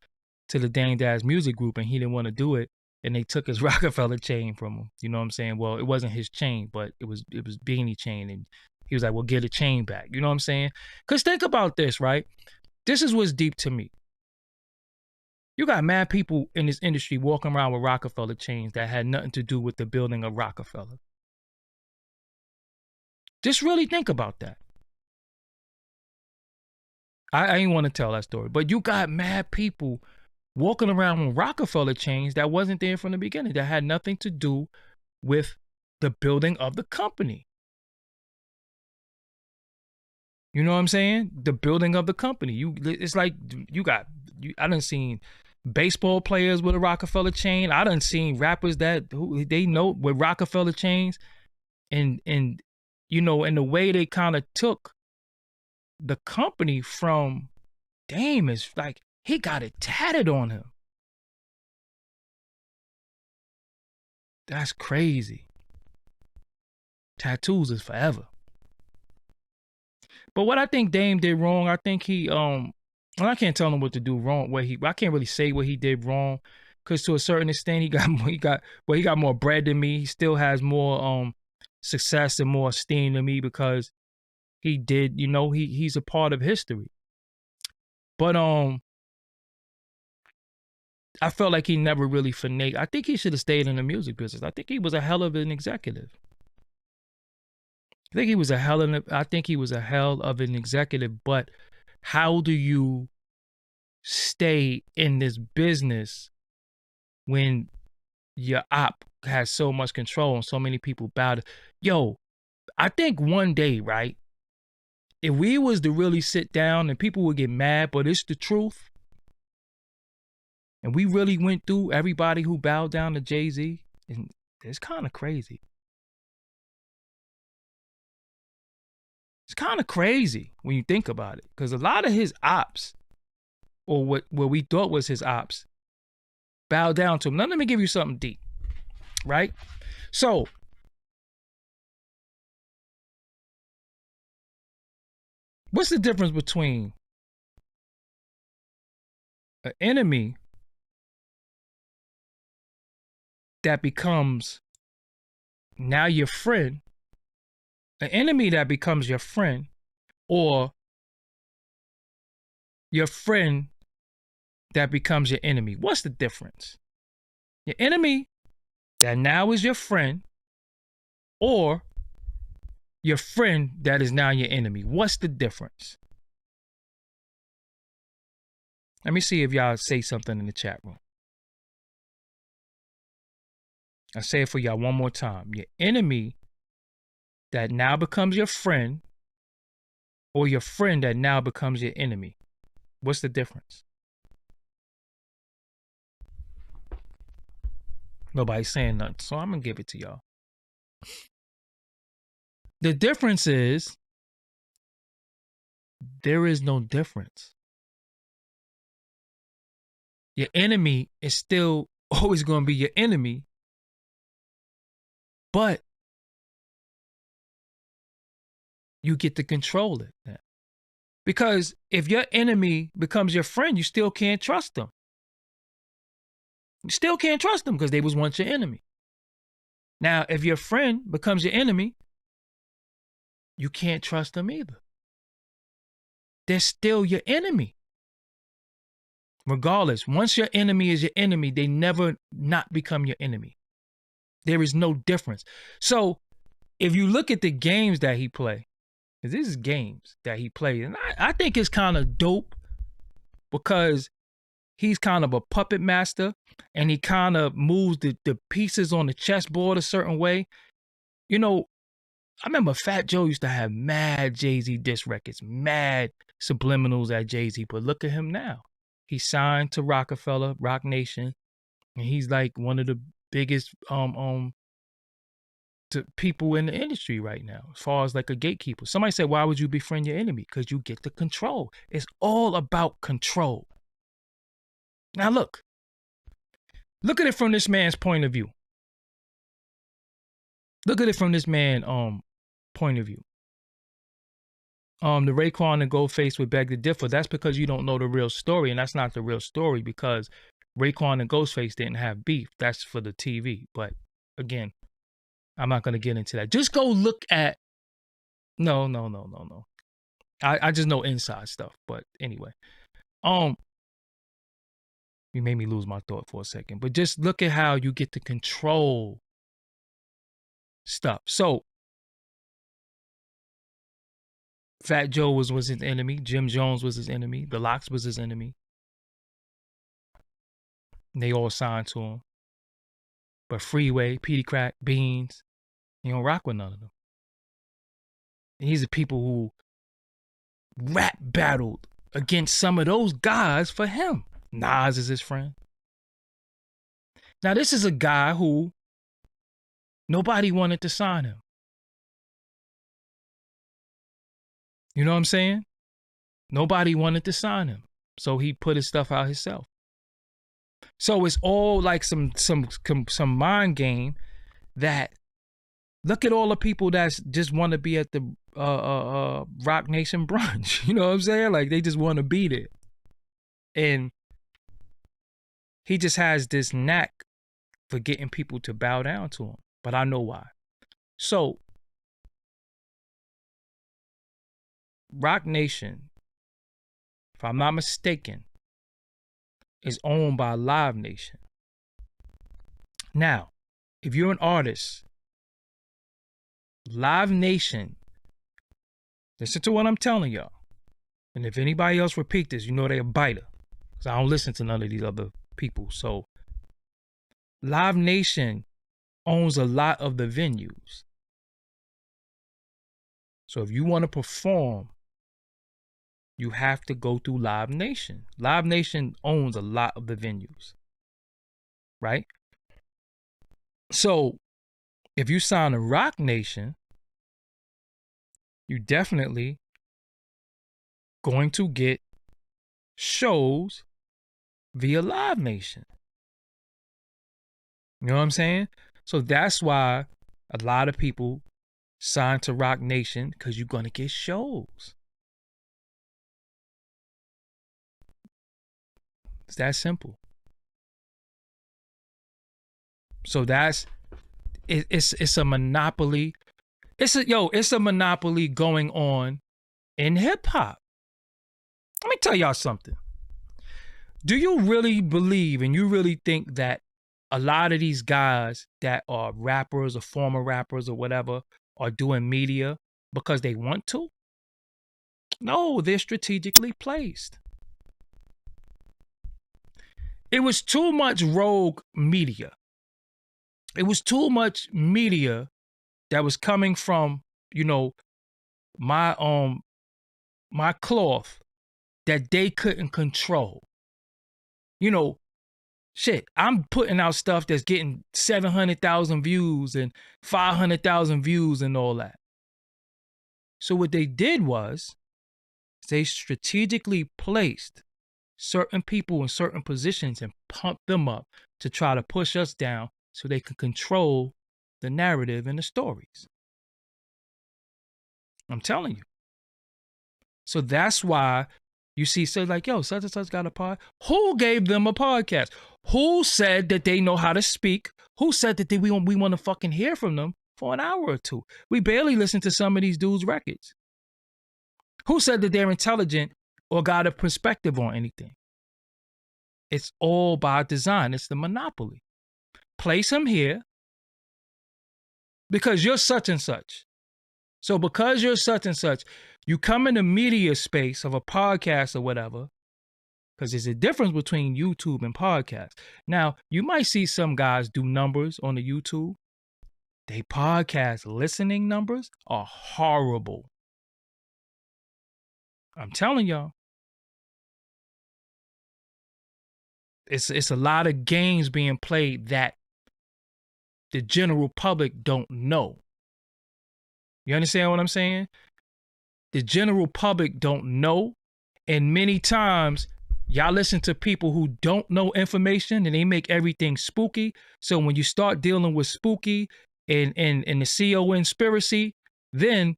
to the Dame Dash music group and he didn't want to do it. And they took his Rockefeller chain from him. You know what I'm saying? Well, it wasn't his chain, but it was Beanie chain. And he was like, well, get a chain back. You know what I'm saying? Because think about this, right? This is what's deep to me. You got mad people in this industry walking around with Rockefeller chains that had nothing to do with the building of Rockefeller. Just really think about that. I ain't want to tell that story, but you got mad people walking around with Rockefeller chains that wasn't there from the beginning, that had nothing to do with the building of the company. You know what I'm saying? The building of the company. It's like I done seen baseball players with a Rockefeller chain. I done seen rappers who they know with Rockefeller chains, and you know, and the way they kind of took the company from Dame is like, he got it tatted on him. That's crazy. Tattoos is forever. But what I think Dame did wrong, I think he I can't tell him what to do wrong. I can't really say what he did wrong, because to a certain extent he got more bread than me. He still has more success and more esteem than me because he did, you know, he's a part of history. But I felt like he never really finaged. I think he should have stayed in the music business. I think he was a hell of an executive. I think he was a hell of an executive, but how do you stay in this business when your op has so much control and so many people bow to? Yo, I think one day, right, if we was to really sit down and people would get mad, but it's the truth, and we really went through everybody who bowed down to Jay-Z, and it's kind of crazy. It's kind of crazy when you think about it, because a lot of his ops, or what we thought was his ops, bowed down to him. Now let me give you something deep, right? So what's the difference between an enemy that becomes now your friend, an enemy that becomes your friend, or your friend that becomes your enemy? What's the difference? Your enemy that now is your friend, or your friend that is now your enemy? What's the difference? Let me see if y'all say something in the chat room. I'll say it for y'all one more time. Your enemy that now becomes your friend, or your friend that now becomes your enemy. What's the difference? Nobody's saying nothing, so I'm going to give it to y'all. The difference is there is no difference. Your enemy is still always going to be your enemy, but you get to control it. Because if your enemy becomes your friend, you still can't trust them. You still can't trust them because they was once your enemy. Now, if your friend becomes your enemy, you can't trust them either. They're still your enemy. Regardless, once your enemy is your enemy, they never not become your enemy. There is no difference. So if you look at the games that he play, because this is games that he plays, and I think it's kind of dope because he's kind of a puppet master and he kind of moves the pieces on the chessboard a certain way. You know, I remember Fat Joe used to have mad Jay-Z diss records, mad subliminals at Jay-Z, but look at him now. He signed to Rockefeller, Rock Nation, and he's like one of the biggest to people in the industry right now, as far as like a gatekeeper. Somebody said, why would you befriend your enemy? Because you get the control. It's all about control. Now look at it from this man's point of view. Look at it from this man's point of view. The Raekwon and Ghostface would beg to differ. That's because you don't know the real story, and that's not the real story because Raekwon and Ghostface didn't have beef. That's for the TV. But again, I'm not going to get into that. Just go look at... No. I just know inside stuff. But anyway. You made me lose my thought for a second. But just look at how you get to control stuff. So, Fat Joe was his enemy. Jim Jones was his enemy. The Lox was his enemy. And they all signed to him. But Freeway, Petey Crack, Beans, he don't rock with none of them. And these are people who rap battled against some of those guys for him. Nas is his friend. Now, this is a guy who nobody wanted to sign him. You know what I'm saying? Nobody wanted to sign him. So he put his stuff out himself. So it's all like some mind game that look at all the people that just want to be at the Rock Nation brunch. You know what I'm saying? Like they just want to be there. And he just has this knack for getting people to bow down to him. But I know why. So Rock Nation, if I'm not mistaken, is owned by Live Nation. Now, if you're an artist, Live Nation Listen to what I'm telling y'all. And if anybody else repeat this, you know they're a biter. Because I don't listen to none of these other people. So Live Nation owns a lot of the venues. So if you want to perform, you have to go through Live Nation. Live Nation owns a lot of the venues. Right? So if you sign a Rock Nation, you definitely going to get shows via Live Nation. You know what I'm saying? So that's why a lot of people sign to Rock Nation, because you're going to get shows. It's that simple. So that's it's a monopoly. It's a monopoly going on in hip hop. Let me tell y'all something. Do you really believe and you really think that a lot of these guys that are rappers or former rappers or whatever are doing media because they want to? No, they're strategically placed. It was too much rogue media. It was too much media that was coming from, my cloth that they couldn't control. Shit, I'm putting out stuff that's getting 700,000 views and 500,000 views and all that. So what they did was they strategically placed certain people in certain positions and pumped them up to try to push us down so they can control the narrative and the stories. I'm telling you. So that's why you see, so like, yo, such and such got a pod. Who gave them a podcast? Who said that they know how to speak? Who said that we want to fucking hear from them for an hour or two? We barely listen to some of these dudes' records. Who said that they're intelligent or got a perspective on anything? It's all by design. It's the monopoly. Place them here because you're such and such. So because you're such and such, you come in the media space of a podcast or whatever, because there's a difference between YouTube and podcast. Now, you might see some guys do numbers on the YouTube. They podcast listening numbers are horrible. I'm telling y'all. It's a lot of games being played that the general public don't know. You understand what I'm saying? The general public don't know. And many times, y'all listen to people who don't know information and they make everything spooky. So when you start dealing with spooky and the CO conspiracy, then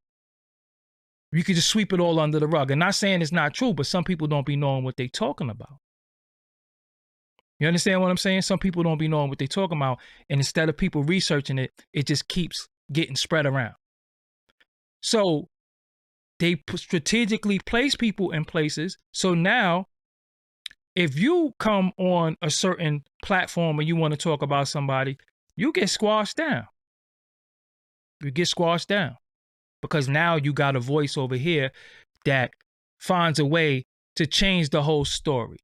you can just sweep it all under the rug. And not saying it's not true, but some people don't be knowing what they talking about. You understand what I'm saying? Some people don't be knowing what they talking about. And instead of people researching it, it just keeps getting spread around. So they strategically place people in places. So now, if you come on a certain platform and you want to talk about somebody, you get squashed down. You get squashed down because now you got a voice over here that finds a way to change the whole story.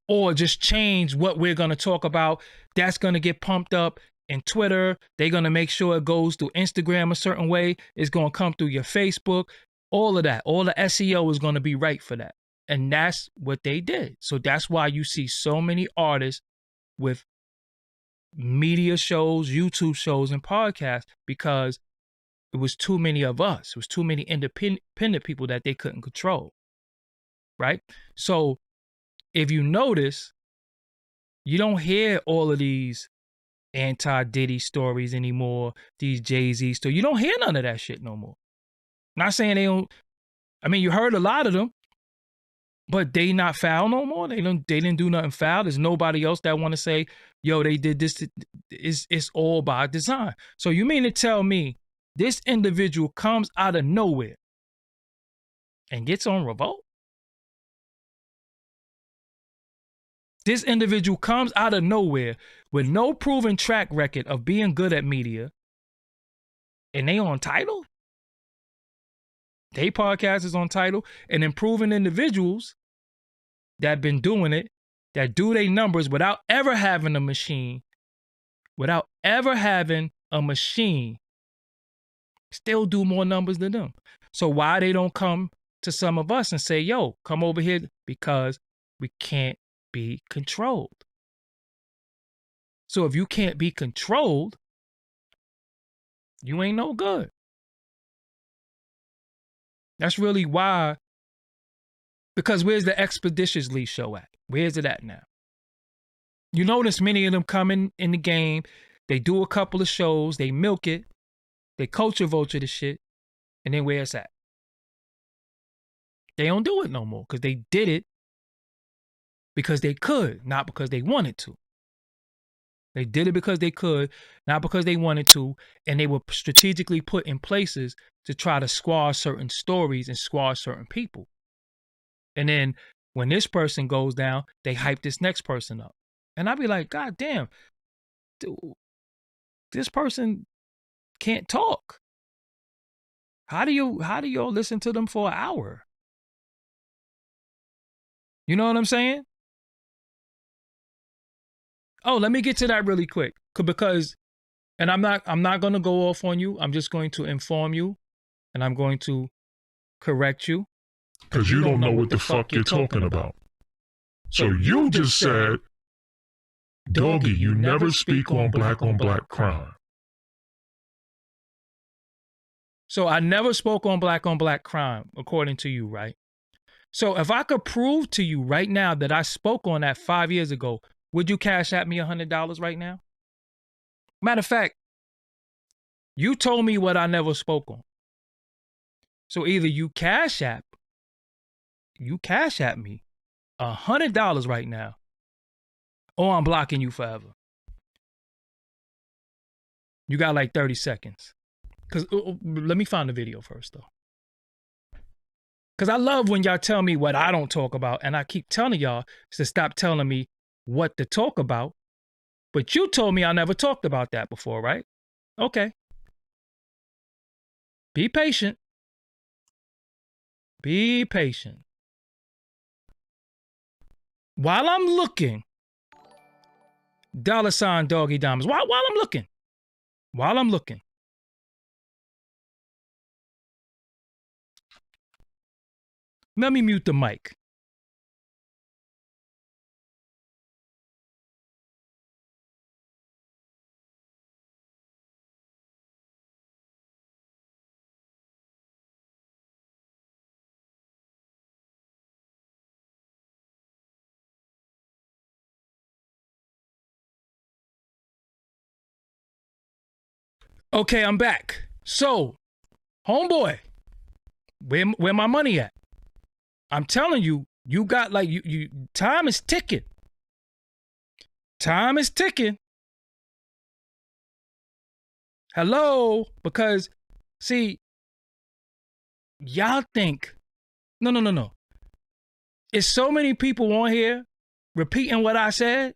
Or just change what we're going to talk about. That's going to get pumped up in Twitter. They're going to make sure it goes through Instagram a certain way. It's going to come through your Facebook. All of that. All the SEO is going to be right for that. And that's what they did. So that's why you see so many artists with media shows, YouTube shows, and podcasts, because it was too many of us. It was too many independent people that they couldn't control. Right? So if you notice, you don't hear all of these anti-Diddy stories anymore, these Jay-Z stories. You don't hear none of that shit no more. Not saying they don't. I mean, you heard a lot of them, but they not foul no more. They didn't do nothing foul. There's nobody else that want to say, yo, they did this. It's all by design. So you mean to tell me this individual comes out of nowhere and gets on Revolt? This individual comes out of nowhere with no proven track record of being good at media, and they on Tidal? They podcast is on Tidal, and improving individuals that been doing it, that do their numbers without ever having a machine, still do more numbers than them. So why they don't come to some of us and say, yo, come over here? Because we can't be controlled. So if you can't be controlled, you ain't no good. That's really why. Because where's the Expeditiously show at? Where's it at now? You notice many of them come in the game. They do a couple of shows. They milk it. They culture vulture the shit. And then where it's at? They don't do it no more because they did it because they could, not because they wanted to. They did it because they could, not because they wanted to. And they were strategically put in places to try to squash certain stories and squash certain people. And then when this person goes down, they hype this next person up. And I'd be like, God damn, dude, this person can't talk. How do y'all listen to them for an hour? You know what I'm saying? Oh, let me get to that really quick. Because, and I'm not going to go off on you. I'm just going to inform you and I'm going to correct you. Because you don't know what the fuck you're talking about. So you just said, Doggy, you never speak on black crime. So I never spoke on black crime, according to you, right? So if I could prove to you right now that I spoke on that 5 years ago, would you cash at me $100 right now? Matter of fact, you told me what I never spoke on. So either you cash at me $100 right now, or I'm blocking you forever. You got like 30 seconds. Because let me find the video first, though. Because I love when y'all tell me what I don't talk about, and I keep telling y'all to stop telling me what to talk about. But you told me I never talked about that before, right? Okay. Be patient. Be patient. While I'm looking, $ Doggie Diamonds. While I'm looking. Let me mute the mic. Okay, I'm back. So, homeboy, where my money at? I'm telling you, you got like you time is ticking. Time is ticking. Hello, because see, y'all think no. It's so many people on here repeating what I said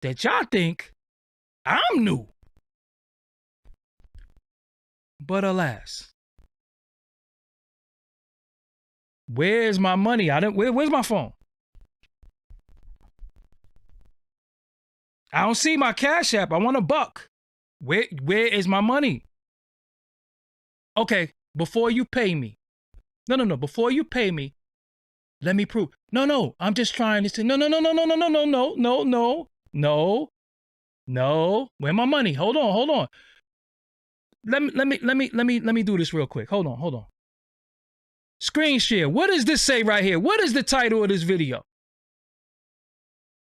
that y'all think I'm new. But alas, where's my money? Where's my phone? I don't see my Cash App. I want $1. Where is my money? Okay, before you pay me. No. Before you pay me, let me prove. No. I'm just trying to say. No. Where my money? Hold on. Let me do this real quick. Hold on. Screen share. What does this say right here? What is the title of this video?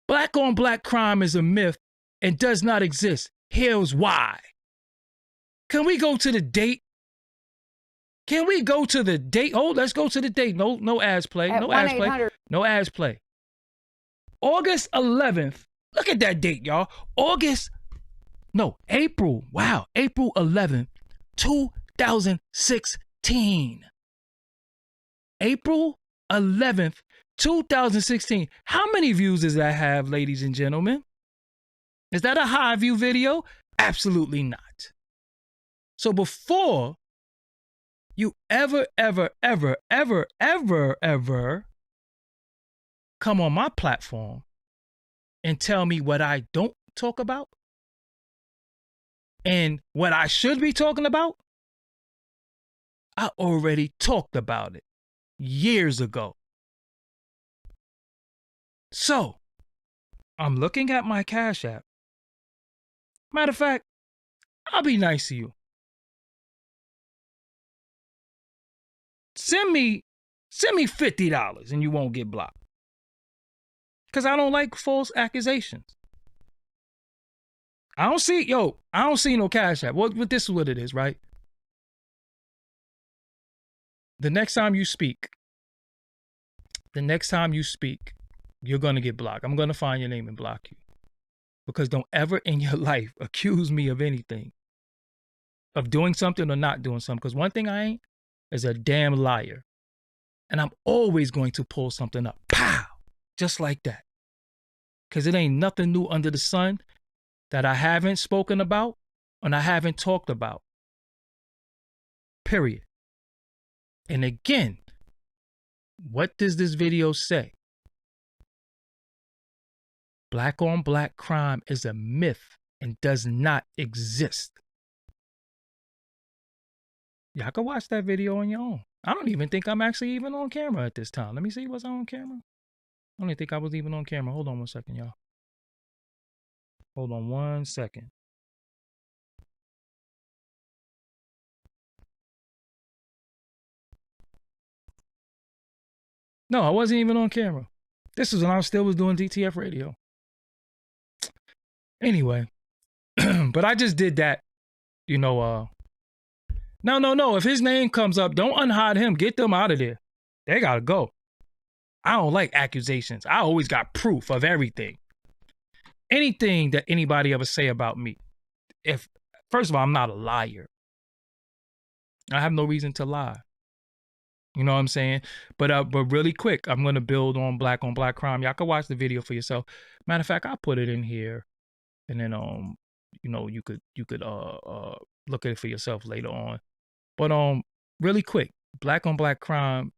Black on black crime is a myth and does not exist. Here's why. Can we go to the date? Oh, let's go to the date. No ads play. No ads play. August 11th. Look at that date, y'all. April. Wow. April 11th, 2016. April 11th, 2016. How many views does that have, ladies and gentlemen? Is that a high view video? Absolutely not. So before you ever come on my platform and tell me what I don't talk about and what I should be talking about, I already talked about it years ago. So, I'm looking at my Cash App. Matter of fact, I'll be nice to you. Send me $50 and you won't get blocked. Because I don't like false accusations. I don't see no Cash App. Well, this is what it is, right? The next time you speak, you're going to get blocked. I'm going to find your name and block you. Because don't ever in your life accuse me of anything. Of doing something or not doing something. Because one thing I ain't is a damn liar. And I'm always going to pull something up. Pow! Just like that. Because it ain't nothing new under the sun that I haven't spoken about and I haven't talked about. Period. And again, what does this video say? Black on black crime is a myth and does not exist. Y'all can watch that video on your own. I don't even think I'm actually even on camera at this time. Let me see, was I on camera? I don't even think I was even on camera. Hold on 1 second, y'all. Hold on 1 second. No, I wasn't even on camera. This was when I still was doing DTF radio. Anyway, but I just did that, No. If his name comes up, don't unhide him. Get them out of there. They gotta go. I don't like accusations. I always got proof of everything. Anything that anybody ever say about me. First of all, I'm not a liar. I have no reason to lie. You know what I'm saying? But really quick, I'm gonna build on black crime. Y'all can watch the video for yourself. Matter of fact, I'll put it in here, and then you could look at it for yourself later on. But really quick, black on black crime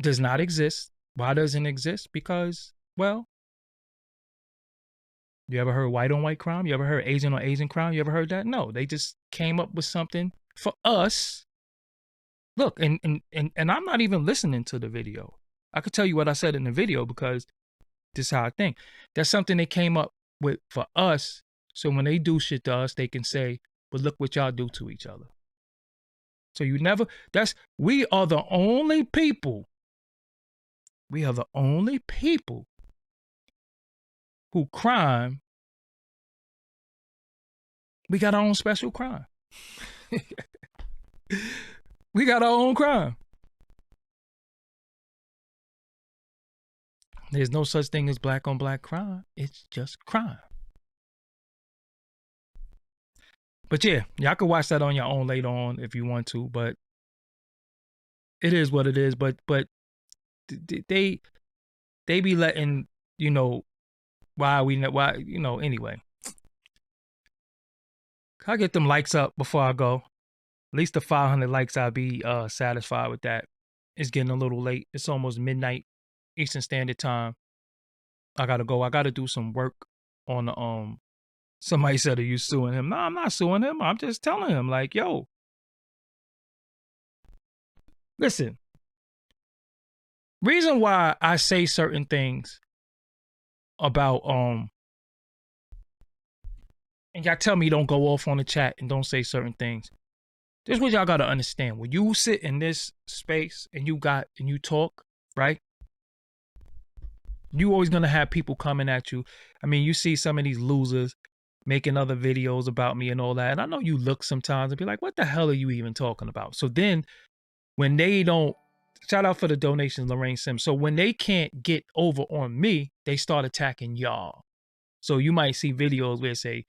does not exist. Why doesn't it exist? Because, well, you ever heard white on white crime? You ever heard Asian on Asian crime? You ever heard that? No, they just came up with something for us. Look, and I'm not even listening to the video. I could tell you what I said in the video because this is how I think. That's something they came up with for us. So when they do shit to us, they can say, but look what y'all do to each other. So we are the only people. We are the only people who crime. We got our own special crime. We got our own crime. There's no such thing as black on black crime. It's just crime. But yeah, y'all can watch that on your own later on if you want to. But it is what it is. But they be letting anyway. I get them likes up before I go. At least the 500 likes, I'll be satisfied with that. It's getting a little late. It's almost midnight Eastern Standard Time. I gotta go. I gotta do some work on the Somebody said, are you suing him? No, I'm not suing him. I'm just telling him, like, yo, listen. Reason why I say certain things about and y'all tell me don't go off on the chat and don't say certain things. This is what y'all gotta understand. When you sit in this space and you talk, right? You always gonna have people coming at you. I mean, you see some of these losers making other videos about me and all that. And I know you look sometimes and be like, what the hell are you even talking about? So then when they don't, shout out for the donations, Lorraine Sims. So when they can't get over on me, they start attacking y'all. So you might see videos where it say,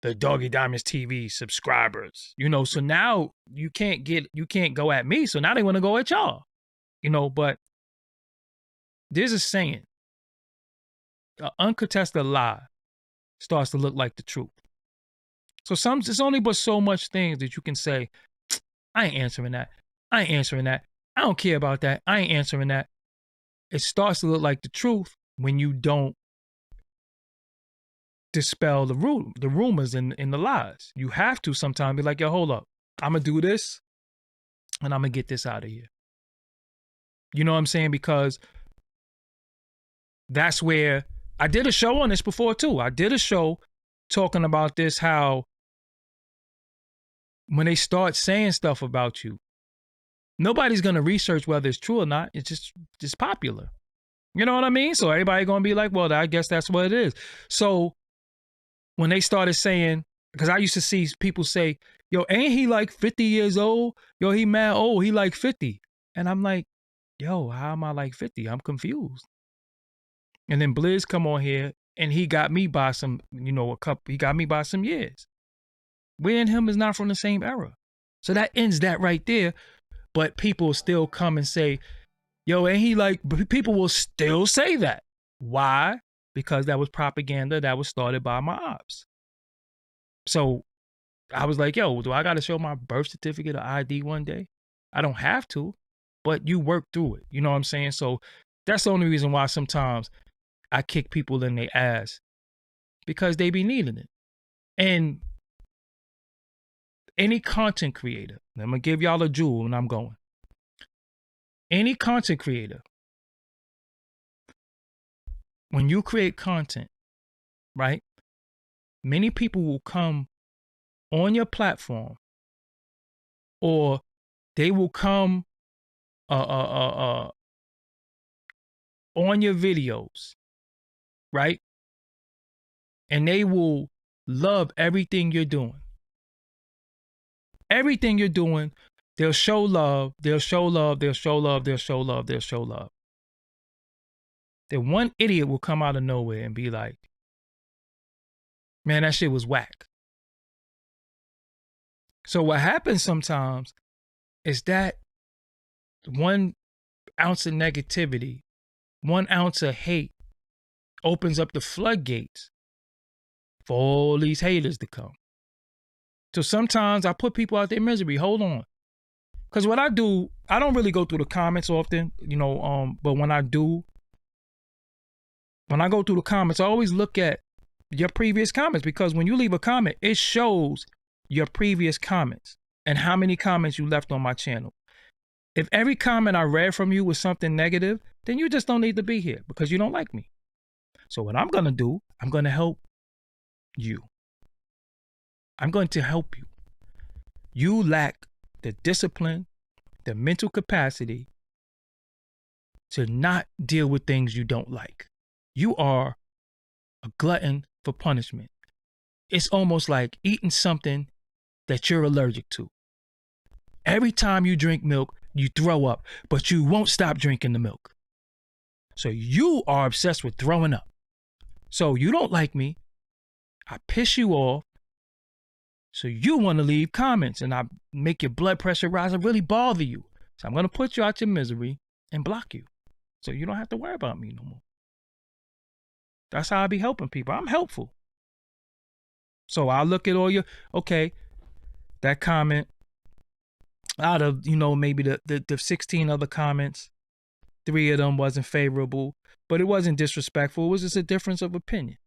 the Doggie Diamonds TV subscribers, so now you can't go at me. So now they want to go at y'all, but there's a saying, an uncontested lie starts to look like the truth. So it's only but so much things that you can say, I ain't answering that. I ain't answering that. I don't care about that. I ain't answering that. It starts to look like the truth when you don't dispel the rumors and the lies. You have to sometimes be like, yo, hold up. I'm going to do this and I'm going to get this out of here. You know what I'm saying? Because that's where I did a show on this before too. I did a show talking about this, how when they start saying stuff about you, nobody's going to research whether it's true or not. It's just popular. You know what I mean? So everybody going to be like, well, I guess that's what it is. So when they started saying, because I used to see people say, yo, ain't he like 50 years old? Yo, he mad old. He like 50. And I'm like, yo, how am I like 50? I'm confused. And then Blizz come on here and he got me by some, he got me by some years. We and him is not from the same era. So that ends that right there. But people still come and say, yo, ain't he like, people will still say that. Why? Because that was propaganda that was started by my ops. So I was like, yo, do I got to show my birth certificate or ID one day? I don't have to, but you work through it. You know what I'm saying? So that's the only reason why sometimes I kick people in their ass, because they be needing it. And any content creator, I'm going to give y'all a jewel and I'm going. Any content creator, when you create content, right? Many people will come on your platform, or they will come on your videos, right? And they will love everything you're doing. Everything you're doing, they'll show love, they'll show love, they'll show love, they'll show love, they'll show love. Then one idiot will come out of nowhere and be like, man, that shit was whack. So what happens sometimes is that 1 ounce of negativity, 1 ounce of hate opens up the floodgates for all these haters to come. So sometimes I put people out their misery. Hold on. Because what I do, I don't really go through the comments often, but when I do, when I go through the comments, I always look at your previous comments, because when you leave a comment, it shows your previous comments and how many comments you left on my channel. If every comment I read from you was something negative, then you just don't need to be here because you don't like me. So what I'm going to do, I'm going to help you. I'm going to help you. You lack the discipline, the mental capacity to not deal with things you don't like. You are a glutton for punishment. It's almost like eating something that you're allergic to. Every time you drink milk, you throw up, but you won't stop drinking the milk. So you are obsessed with throwing up. So you don't like me. I piss you off. So you want to leave comments and I make your blood pressure rise and really bother you. So I'm going to put you out your misery and block you. So you don't have to worry about me no more. That's how I be helping people. I'm helpful. So I'll look at all your, okay, that comment, out of, maybe the 16 other comments, 3 of them wasn't favorable, but it wasn't disrespectful. It was just a difference of opinion.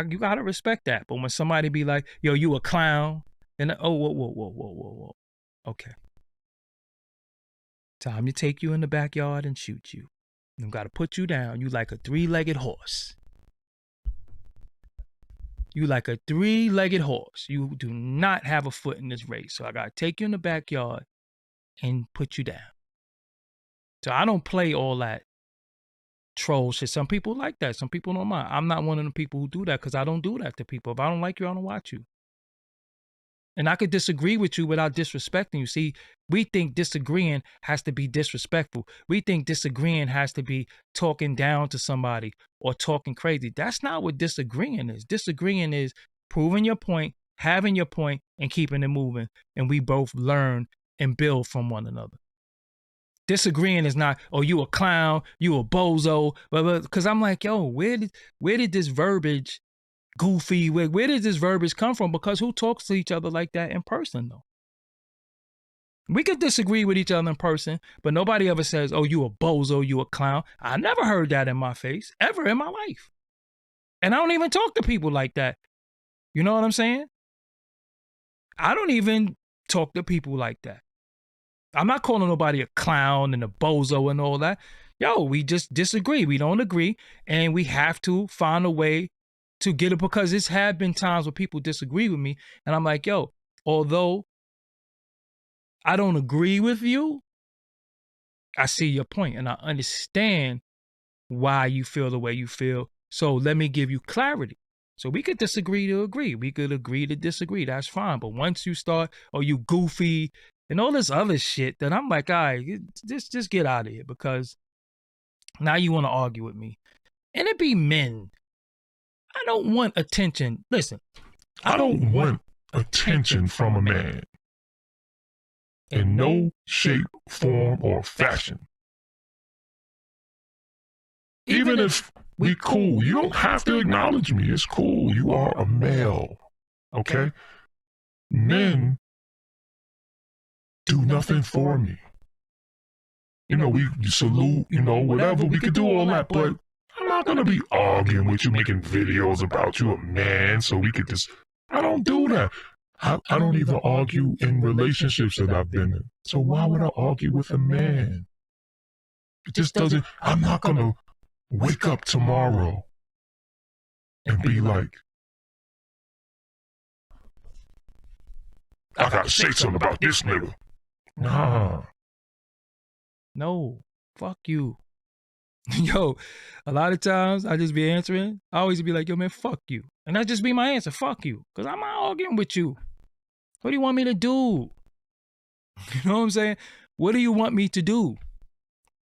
You got to respect that. But when somebody be like, yo, you a clown, then, oh, whoa. Okay. Time to take you in the backyard and shoot you. I've got to put you down. You like a 3-legged horse. You like a 3-legged horse. You do not have a foot in this race. So I got to take you in the backyard and put you down. So I don't play all that troll shit. Some people like that. Some people don't mind. I'm not one of the people who do that because I don't do that to people. If I don't like you, I don't watch you. And I could disagree with you without disrespecting you. See, we think disagreeing has to be disrespectful. We think disagreeing has to be talking down to somebody or talking crazy. That's not what disagreeing is. Disagreeing is proving your point, having your point, and keeping it moving. And we both learn and build from one another. Disagreeing is not, oh, you a clown, you a bozo, because I'm like, yo, where did this verbiage, goofy, where did this verbiage come from? Because who talks to each other like that in person, though? We could disagree with each other in person, but nobody ever says, oh, you a bozo, you a clown. I never heard that in my face, ever in my life. And I don't even talk to people like that. You know what I'm saying? I don't even talk to people like that. I'm not calling nobody a clown and a bozo and all that. Yo, we just disagree. We don't agree. And we have to find a way to get it, because it's had been times where people disagree with me. And I'm like, yo, although I don't agree with you, I see your point and I understand why you feel the way you feel. So let me give you clarity. So we could disagree to agree. We could agree to disagree. That's fine. But once you start, oh, you goofy and all this other shit, then I'm like, all right, just get out of here, because now you want to argue with me. And it be men. I don't want attention. Listen, I don't want attention from a man in no shape, form, or fashion. Even if we cool, you don't have to acknowledge me. It's cool. You are a male. Okay? Men do nothing for me. You know, we salute, you know, whatever. We could do all that, but I'm not going to be arguing with you, making videos about you a man, so we could just, I don't do that. I don't even argue in relationships that I've been in. So why would I argue with a man? It just doesn't, I'm not going to wake up tomorrow and be like, I got to say something about this nigga. Nah. no, fuck you. Yo, a lot of times I just be answering. I always be like, yo, man, fuck you. And that just be my answer, fuck you. Because I'm not arguing with you. What do you want me to do? You know what I'm saying? What do you want me to do?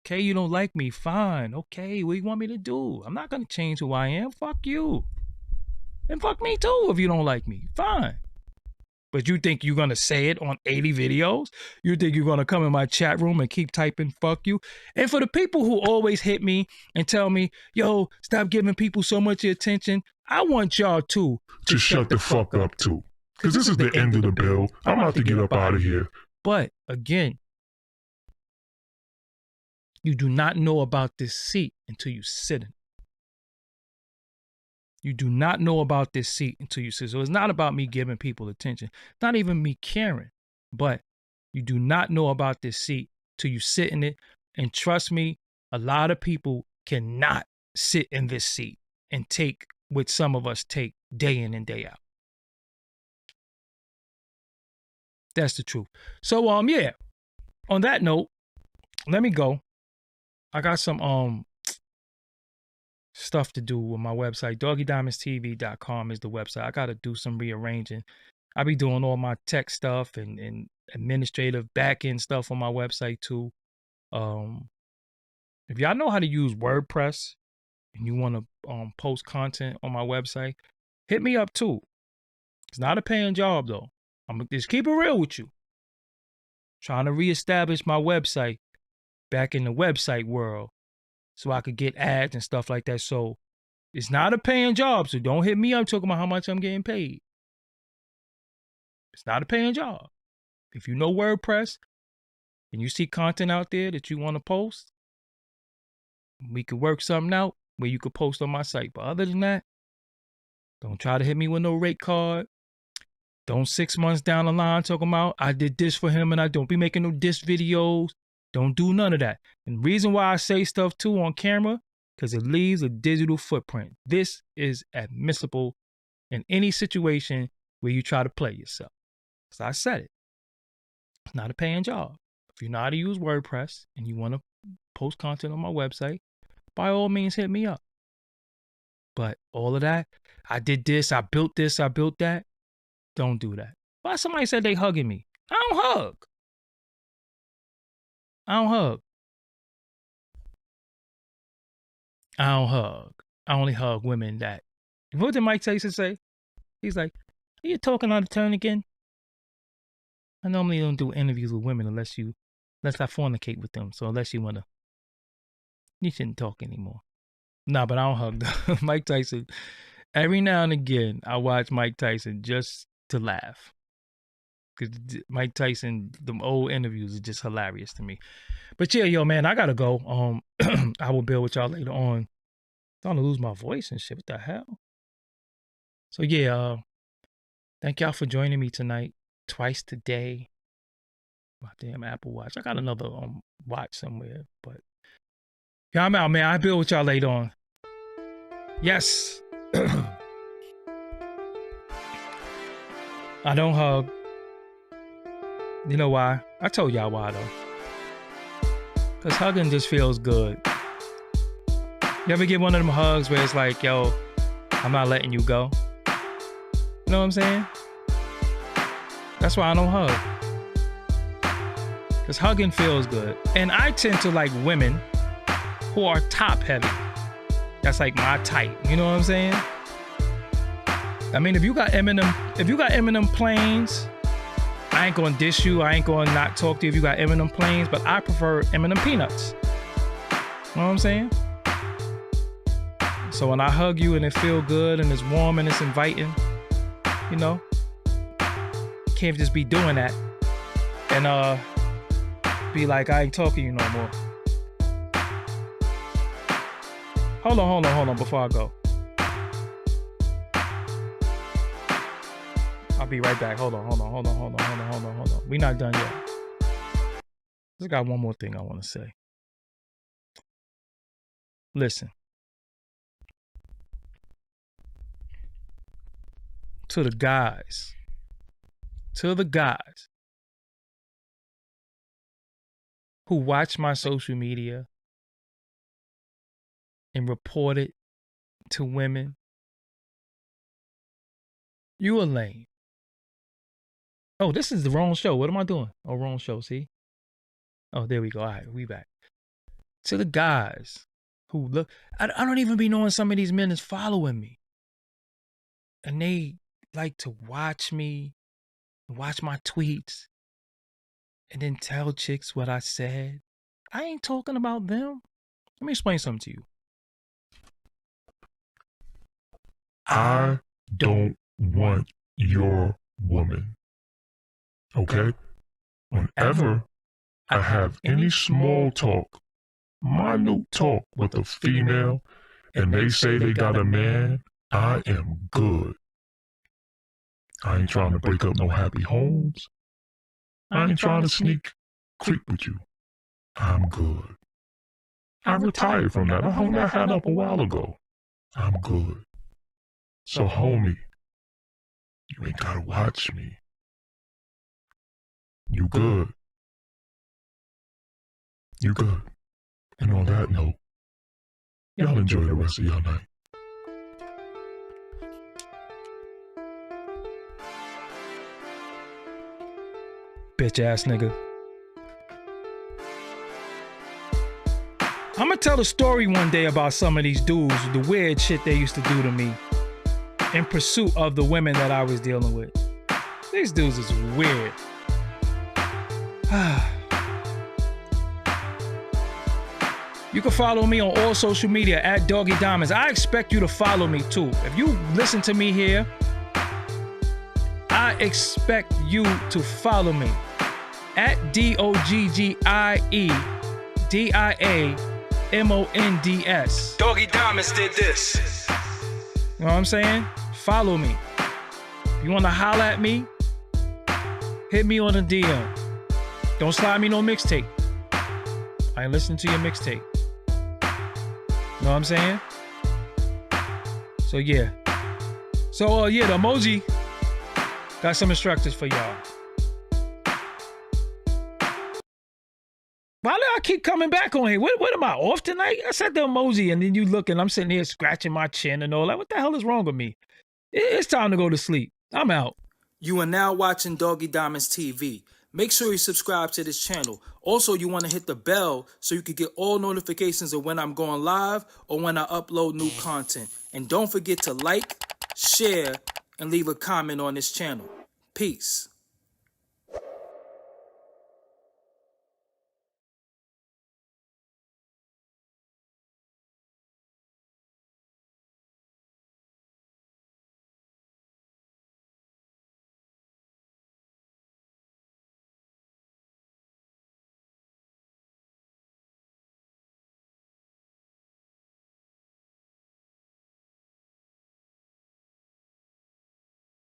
Okay, you don't like me, fine. Okay, what do you want me to do? I'm not going to change who I am. Fuck you. And fuck me too if you don't like me. Fine. But you think you're going to say it on 80 videos? You think you're going to come in my chat room and keep typing fuck you? And for the people who always hit me and tell me, yo, stop giving people so much attention, I want y'all too to shut the fuck up too. Because this is the end of the bill. I'm about to get up out of here. But again, you do not know about this seat until you sit in it. You do not know about this seat until you sit. So it's not about me giving people attention. It's not even me caring. But you do not know about this seat till you sit in it. And trust me, a lot of people cannot sit in this seat and take what some of us take day in and day out. That's the truth. So yeah. On that note, let me go. I got some stuff to do with my website. DoggieDiamondsTV.com is the website. I got to do some rearranging. I be doing all my tech stuff and administrative back-end stuff on my website too. If y'all know how to use WordPress and you want to post content on my website, hit me up too. It's not a paying job though. I'm just keep it real with you. Trying to reestablish my website back in the website world so I could get ads and stuff like that. So it's not a paying job. So don't hit me up talking about how much I'm getting paid. It's not a paying job. If you know WordPress and you see content out there that you want to post, we could work something out where you could post on my site. But other than that, don't try to hit me with no rate card. Don't 6 months down the line talking about I did this for him and I don't be making no diss videos. Don't do none of that. And the reason why I say stuff too on camera, because it leaves a digital footprint. This is admissible in any situation where you try to play yourself. So I said it. It's not a paying job. If you know how to use WordPress and you want to post content on my website, by all means hit me up. But all of that, I did this, I built that. Don't do that. Why somebody said they hugging me? I don't hug. I only hug women that. What did Mike Tyson say? He's like, are you talking out of turn again? I normally don't do interviews with women unless I fornicate with them. So unless you shouldn't talk anymore. Nah, but I don't hug them. Mike Tyson. Every now and again, I watch Mike Tyson just to laugh. Because Mike Tyson, them old interviews are just hilarious to me. But yeah, yo, man, I gotta go. I will build with y'all later on. I'm gonna lose my voice and shit. What the hell? So yeah, thank y'all for joining me tonight. Twice today. My damn Apple Watch. I got another watch somewhere, but yeah, I'm out, man. I'll build with y'all later on. Yes. I don't hug. You know why? I told y'all why though. Cause hugging just feels good. You ever get one of them hugs where it's like, yo, I'm not letting you go? You know what I'm saying? That's why I don't hug. Cause hugging feels good. And I tend to like women who are top heavy. That's like my type. You know what I'm saying? I mean, if you got Eminem planes, I ain't gonna diss you. I ain't gonna not talk to you if you got Eminem planes, but I prefer Eminem peanuts. You know what I'm saying? So when I hug you and it feel good and it's warm and it's inviting, you know, can't just be doing that and be like, I ain't talking to you no more. Hold on before I go. I'll be right back. Hold on. We not done yet. Just got one more thing I want to say. Listen. To the guys who watch my social media and report it to women, you a lame. Oh, this is the wrong show. What am I doing? Oh, wrong show, see? Oh, there we go. All right, we back. To the guys who look, I don't even be knowing some of these men is following me. And they like to watch me, watch my tweets, and then tell chicks what I said. I ain't talking about them. Let me explain something to you. I don't want your woman. Okay? Whenever I have any small talk, minute talk with a female, and they say they got a man, I am good. I ain't trying to break up no happy homes. I ain't trying to sneak creep with you. I'm good. I retired from that. I hung that hat up a while ago. I'm good. So, homie, you ain't gotta watch me. You good. You good. And on that note, y'all enjoy the rest of your night. Bitch ass nigga. I'm gonna tell a story one day about some of these dudes, the weird shit they used to do to me in pursuit of the women that I was dealing with. These dudes is weird. You can follow me on all social media at Doggie Diamonds. I expect you to follow me too. If you listen to me here, I expect you to follow me at DOGGIEDIAMONDS. Doggie Diamonds did this. You know what I'm saying? Follow me. If you want to holler at me, hit me on a DM. Don't slide me no mixtape. I ain't listening to your mixtape. You know what I'm saying? So yeah. So yeah, the emoji got some instructions for y'all. Why do I keep coming back on here? What am I, off tonight? I said the emoji and then you look and I'm sitting here scratching my chin and all that. What the hell is wrong with me? It's time to go to sleep. I'm out. You are now watching Doggie Diamonds TV. Make sure you subscribe to this channel. Also, you want to hit the bell so you can get all notifications of when I'm going live or when I upload new content. And don't forget to like, share, and leave a comment on this channel. Peace.